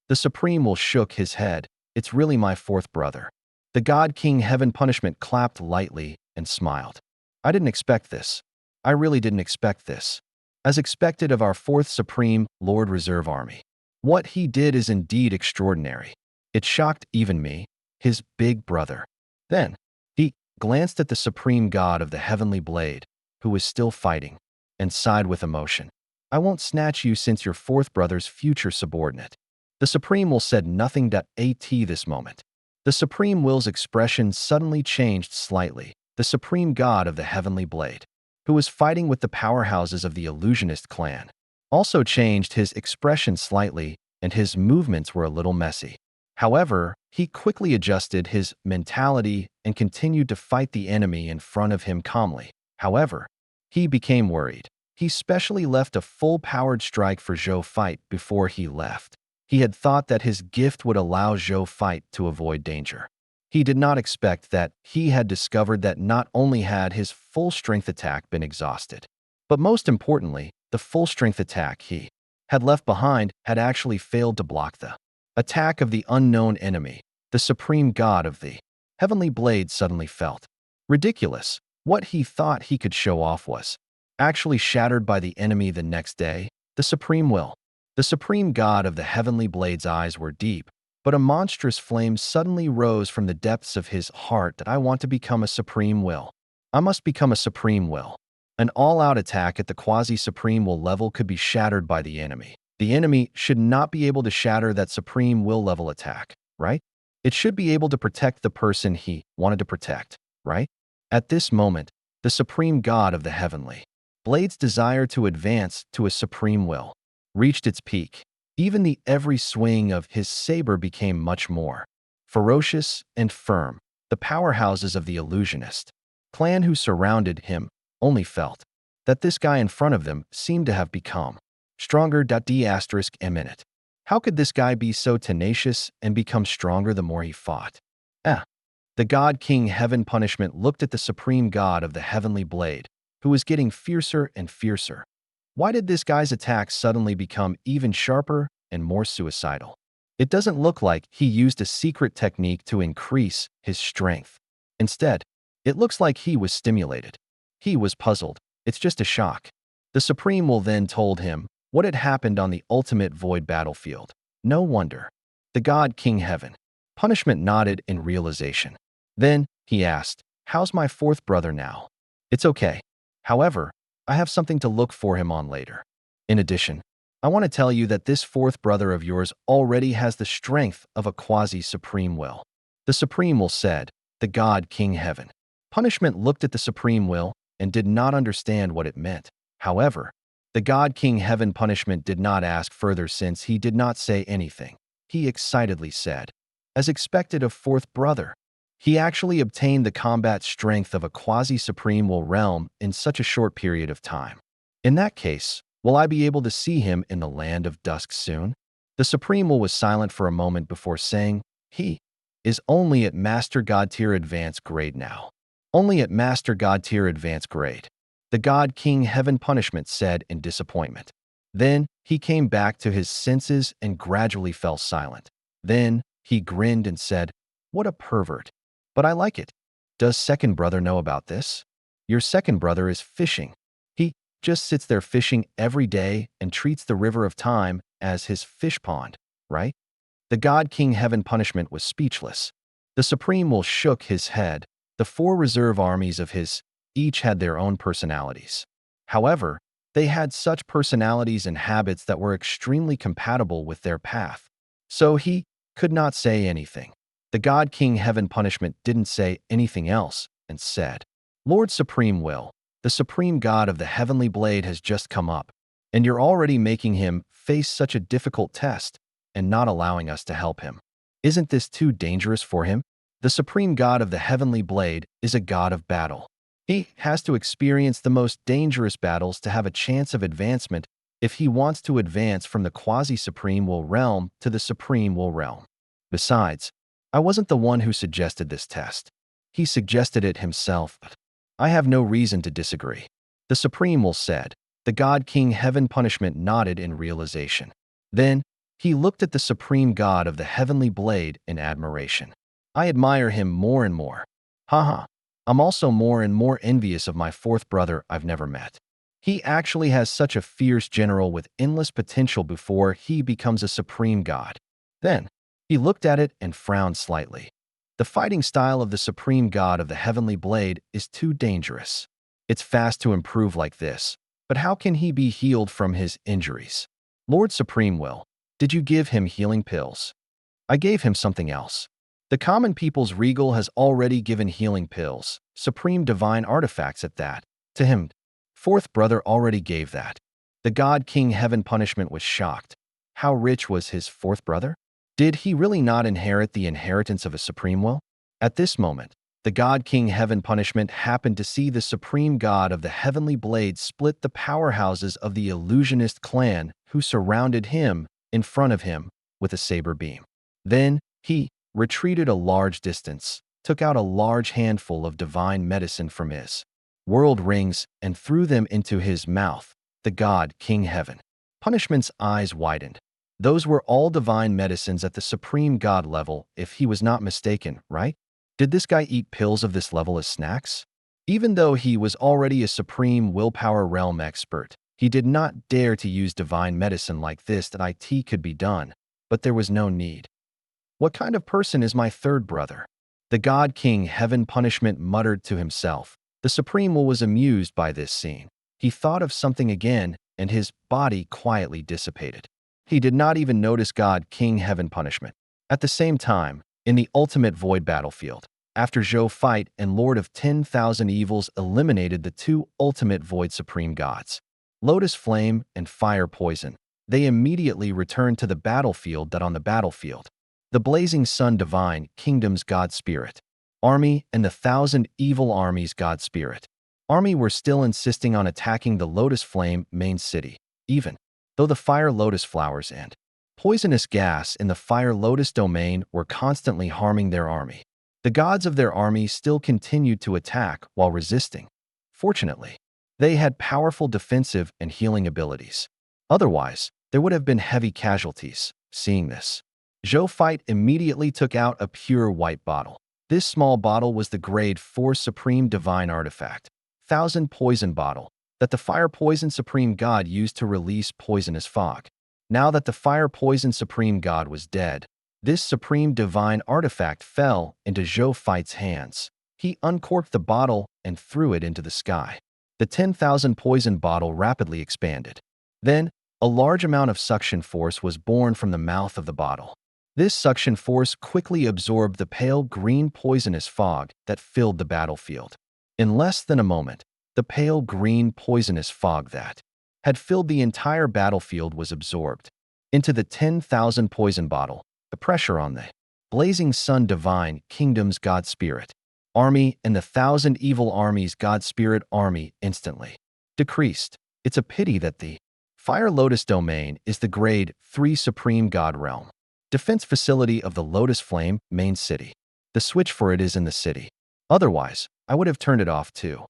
The Supreme Will shook his head. It's really my fourth brother. The God King Heaven Punishment clapped lightly and smiled. I didn't expect this. I really didn't expect this. As expected of our fourth Supreme Lord Reserve Army. What he did is indeed extraordinary. It shocked even me, his big brother. Then, he glanced at the Supreme God of the Heavenly Blade, who was still fighting, and sighed with emotion. I won't snatch you since your fourth brother's future subordinate. The Supreme Will said nothing. At this moment. The Supreme Will's expression suddenly changed slightly. The Supreme God of the Heavenly Blade, who was fighting with the powerhouses of the illusionist clan, also changed his expression slightly, and his movements were a little messy. However, he quickly adjusted his mentality and continued to fight the enemy in front of him calmly. However, he became worried. He specially left a full-powered strike for Zhou fight before he left. He had thought that his gift would allow Zhou fight to avoid danger. He did not expect that he had discovered that not only had his full-strength attack been exhausted, but most importantly, the full-strength attack he had left behind had actually failed to block the attack of the unknown enemy. The Supreme God of the Heavenly Blade suddenly felt ridiculous. What he thought he could show off was actually shattered by the enemy the next day. The Supreme Will. The Supreme God of the Heavenly Blade's eyes were deep, but a monstrous flame suddenly rose from the depths of his heart. That I want to become a Supreme Will. I must become a Supreme Will. An all-out attack at the quasi-Supreme Will level could be shattered by the enemy. The enemy should not be able to shatter that Supreme Will level attack, right? It should be able to protect the person he wanted to protect, right? At this moment, the Supreme God of the Heavenly Blade's desire to advance to a Supreme Will reached its peak. Even the every swing of his saber became much more ferocious and firm. The powerhouses of the illusionist clan who surrounded him only felt that this guy in front of them seemed to have become stronger. A minute. How could this guy be so tenacious and become stronger the more he fought? The God King Heaven Punishment looked at the Supreme God of the Heavenly Blade, who was getting fiercer and fiercer. Why did this guy's attacks suddenly become even sharper and more suicidal? It doesn't look like he used a secret technique to increase his strength. Instead, it looks like he was stimulated. He was puzzled. It's just a shock. The Supreme Will then told him what had happened on the ultimate void battlefield. No wonder. The God King Heaven Punishment nodded in realization. Then, he asked, how's my fourth brother now? It's okay. However, I have something to look for him on later. In addition, I want to tell you that this fourth brother of yours already has the strength of a quasi-Supreme Will. The Supreme Will said, the God King Heaven Punishment looked at the Supreme Will and did not understand what it meant. However, the God King Heaven Punishment did not ask further since he did not say anything. He excitedly said, as expected of fourth brother, he actually obtained the combat strength of a quasi-Supreme Will realm in such a short period of time. In that case, will I be able to see him in the land of dusk soon? The Supreme Will was silent for a moment before saying, he is only at Master God Tier Advanced Grade now. Only at Master God Tier Advanced Grade. The God King Heaven Punishment said in disappointment. Then, he came back to his senses and gradually fell silent. Then, he grinned and said, what a pervert. But I like it. Does second brother know about this? Your second brother is fishing. He just sits there fishing every day and treats the river of time as his fish pond, right? The God King Heaven Punishment was speechless. The Supreme Will shook his head. The four reserve armies of his each had their own personalities. However, they had such personalities and habits that were extremely compatible with their path. So he could not say anything. The God King Heaven Punishment didn't say anything else and said, Lord Supreme Will, the Supreme God of the Heavenly Blade has just come up, and you're already making him face such a difficult test and not allowing us to help him. Isn't this too dangerous for him? The Supreme God of the Heavenly Blade is a god of battle. He has to experience the most dangerous battles to have a chance of advancement if he wants to advance from the quasi-Supreme Will realm to the Supreme Will realm. Besides, I wasn't the one who suggested this test. He suggested it himself, but I have no reason to disagree. The Supreme Will said, The God King Heaven Punishment nodded in realization. Then, he looked at the supreme god of the heavenly blade in admiration. I admire him more and more. Haha. I'm also more and more envious of my fourth brother I've never met. He actually has such a fierce general with endless potential before he becomes a supreme god. Then, he looked at it and frowned slightly. The fighting style of the supreme god of the heavenly blade is too dangerous. It's fast to improve like this, but how can he be healed from his injuries? Lord Supreme Will, did you give him healing pills? I gave him something else. The common people's regal has already given healing pills, supreme divine artifacts at that. To him, fourth brother already gave that. The God King Heaven Punishment was shocked. How rich was his fourth brother? Did he really not inherit the inheritance of a supreme will? At this moment, the God King Heaven Punishment happened to see the supreme god of the heavenly blade split the powerhouses of the illusionist clan who surrounded him in front of him with a saber beam. Then he retreated a large distance, took out a large handful of divine medicine from his world rings and threw them into his mouth. The God King Heaven Punishment's eyes widened. Those were all divine medicines at the supreme god level, if he was not mistaken, right? Did this guy eat pills of this level as snacks? Even though he was already a supreme willpower realm expert, he did not dare to use divine medicine like this that it could be done, but there was no need. What kind of person is my third brother? The God King Heaven Punishment muttered to himself. The Supreme Will was amused by this scene. He thought of something again, and his body quietly dissipated. He did not even notice God King Heaven Punishment. At the same time, in the ultimate void battlefield, after Zhou fight and Lord of 10,000 Evils eliminated the two ultimate void supreme gods, Lotus Flame and Fire Poison, they immediately returned to the battlefield. On the battlefield, the Blazing Sun Divine Kingdom's God Spirit Army and the 1,000 Evil Armies God Spirit Army were still insisting on attacking the Lotus Flame main city, even though the Fire Lotus flowers and poisonous gas in the Fire Lotus domain were constantly harming their army. The gods of their army still continued to attack while resisting. Fortunately, they had powerful defensive and healing abilities. Otherwise, there would have been heavy casualties. Seeing this, Zhou Fight immediately took out a pure white bottle. This small bottle was the Grade 4 Supreme Divine Artifact, 1,000 Poison Bottle, that the Fire Poison Supreme God used to release poisonous fog. Now that the Fire Poison Supreme God was dead, this Supreme Divine Artifact fell into Zhou Fight's hands. He uncorked the bottle and threw it into the sky. The 10,000 poison bottle rapidly expanded. Then, a large amount of suction force was born from the mouth of the bottle. This suction force quickly absorbed the pale green poisonous fog that filled the battlefield. In less than a moment, the pale green poisonous fog that had filled the entire battlefield was absorbed into the 10,000 poison bottle. The pressure on the Blazing Sun Divine Kingdom's God Spirit Army and the 1,000 Evil Armies God Spirit Army instantly decreased. It's a pity that the Fire Lotus domain is the Grade 3 Supreme God Realm defense facility of the Lotus Flame main city. The switch for it is in the city. Otherwise, I would have turned it off too.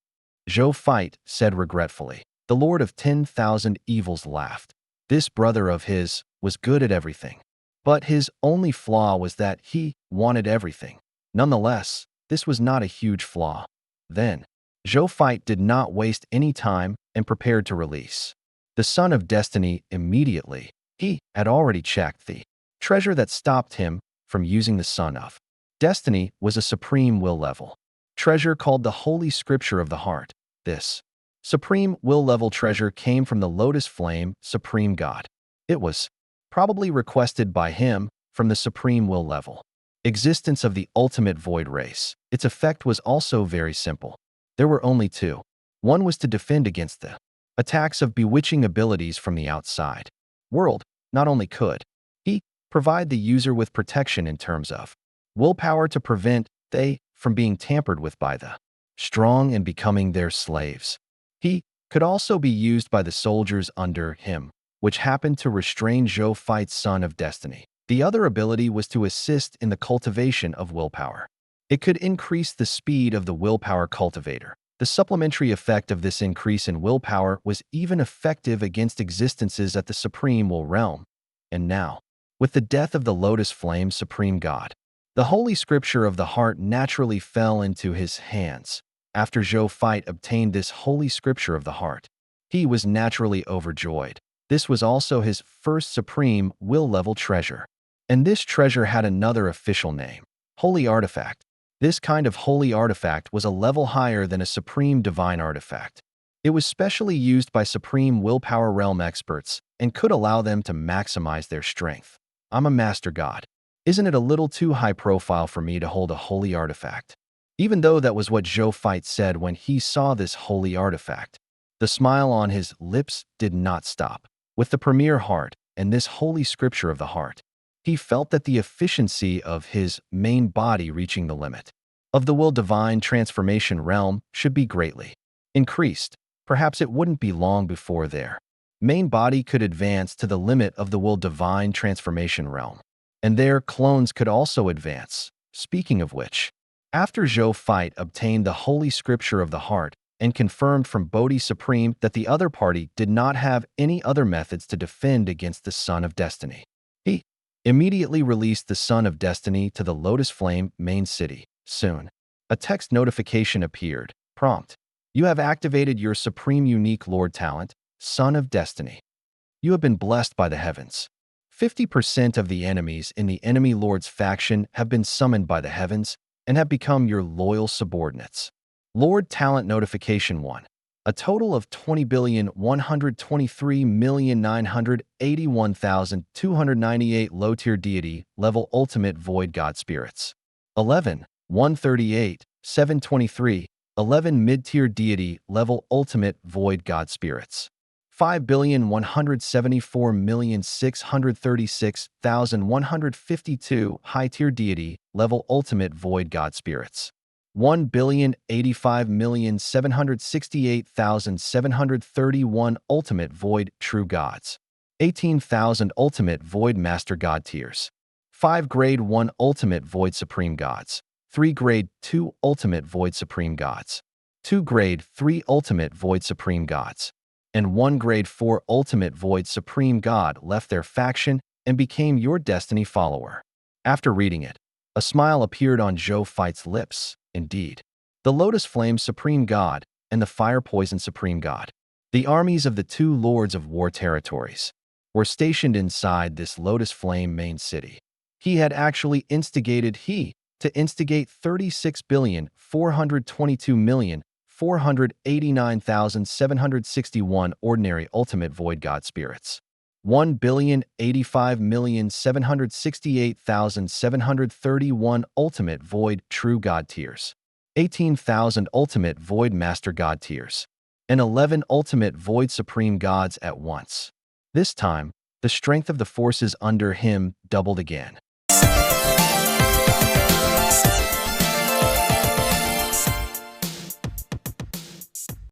Zhou Fight said regretfully. The Lord of 10,000 Evils laughed. This brother of his was good at everything. But his only flaw was that he wanted everything. Nonetheless, this was not a huge flaw. Then, Zhou Fight did not waste any time and prepared to release the Son of Destiny immediately. He had already checked the treasure that stopped him from using the Son of Destiny was a supreme will level treasure called the Holy Scripture of the Heart. This supreme will level treasure came from the Lotus Flame Supreme God. It was probably requested by him from the supreme will level existence of the ultimate void race. Its effect was also very simple. There were only two. One was to defend against the attacks of bewitching abilities from the outside world. Not only could he provide the user with protection in terms of willpower to prevent they from being tampered with by the strong and becoming their slaves, he could also be used by the soldiers under him, which happened to restrain Zhou Fight's Son of Destiny. The other ability was to assist in the cultivation of willpower. It could increase the speed of the willpower cultivator. The supplementary effect of this increase in willpower was even effective against existences at the Supreme Will realm. And now, with the death of the Lotus Flame Supreme God, the Holy Scripture of the Heart naturally fell into his hands. After Zhou Fight obtained this Holy Scripture of the Heart, he was naturally overjoyed. This was also his first Supreme Will level treasure. And this treasure had another official name, Holy Artifact. This kind of holy artifact was a level higher than a supreme divine artifact. It was specially used by supreme willpower realm experts and could allow them to maximize their strength. I'm a master god. Isn't it a little too high profile for me to hold a holy artifact? Even though that was what Zhou Fight said when he saw this holy artifact, the smile on his lips did not stop. With the premier heart and this holy scripture of the heart, he felt that the efficiency of his main body reaching the limit of the will divine transformation realm should be greatly increased. Perhaps it wouldn't be long before their main body could advance to the limit of the will divine transformation realm, and their clones could also advance. Speaking of which, after Zhou Fight obtained the holy scripture of the heart and confirmed from Bodhi Supreme that the other party did not have any other methods to defend against the Son of Destiny, he immediately released the Son of Destiny to the Lotus Flame main city. Soon, a text notification appeared. Prompt: you have activated your Supreme Unique Lord Talent, Son of Destiny. You have been blessed by the heavens. 50% of the enemies in the enemy lord's faction have been summoned by the heavens and have become your loyal subordinates. Lord Talent Notification 1. A total of 20,123,981,298 low-tier deity level ultimate void god spirits. 11. 138, 723, 11 mid-tier deity level ultimate void god spirits. 5,174,636,152 high-tier deity level ultimate void god spirits. 1,085,768,731 ultimate void true gods. 18,000 ultimate void master god tiers. 5 grade 1 ultimate void supreme gods. 3 grade 2 ultimate void supreme gods. 2 grade 3 ultimate void supreme gods. And 1 grade 4 ultimate void supreme god left their faction and became your destiny follower. After reading it, a smile appeared on Zhou Fight's lips. Indeed, the Lotus Flame Supreme God and the Fire Poison Supreme God, the armies of the two Lords of War territories, were stationed inside this Lotus Flame main city. He had actually instigate 36,422,489,761 ordinary ultimate void god spirits. 1,085,768,731 ultimate void true god tiers. 18,000 ultimate void master god tiers. And 11 ultimate void supreme gods at once. This time, the strength of the forces under him doubled again.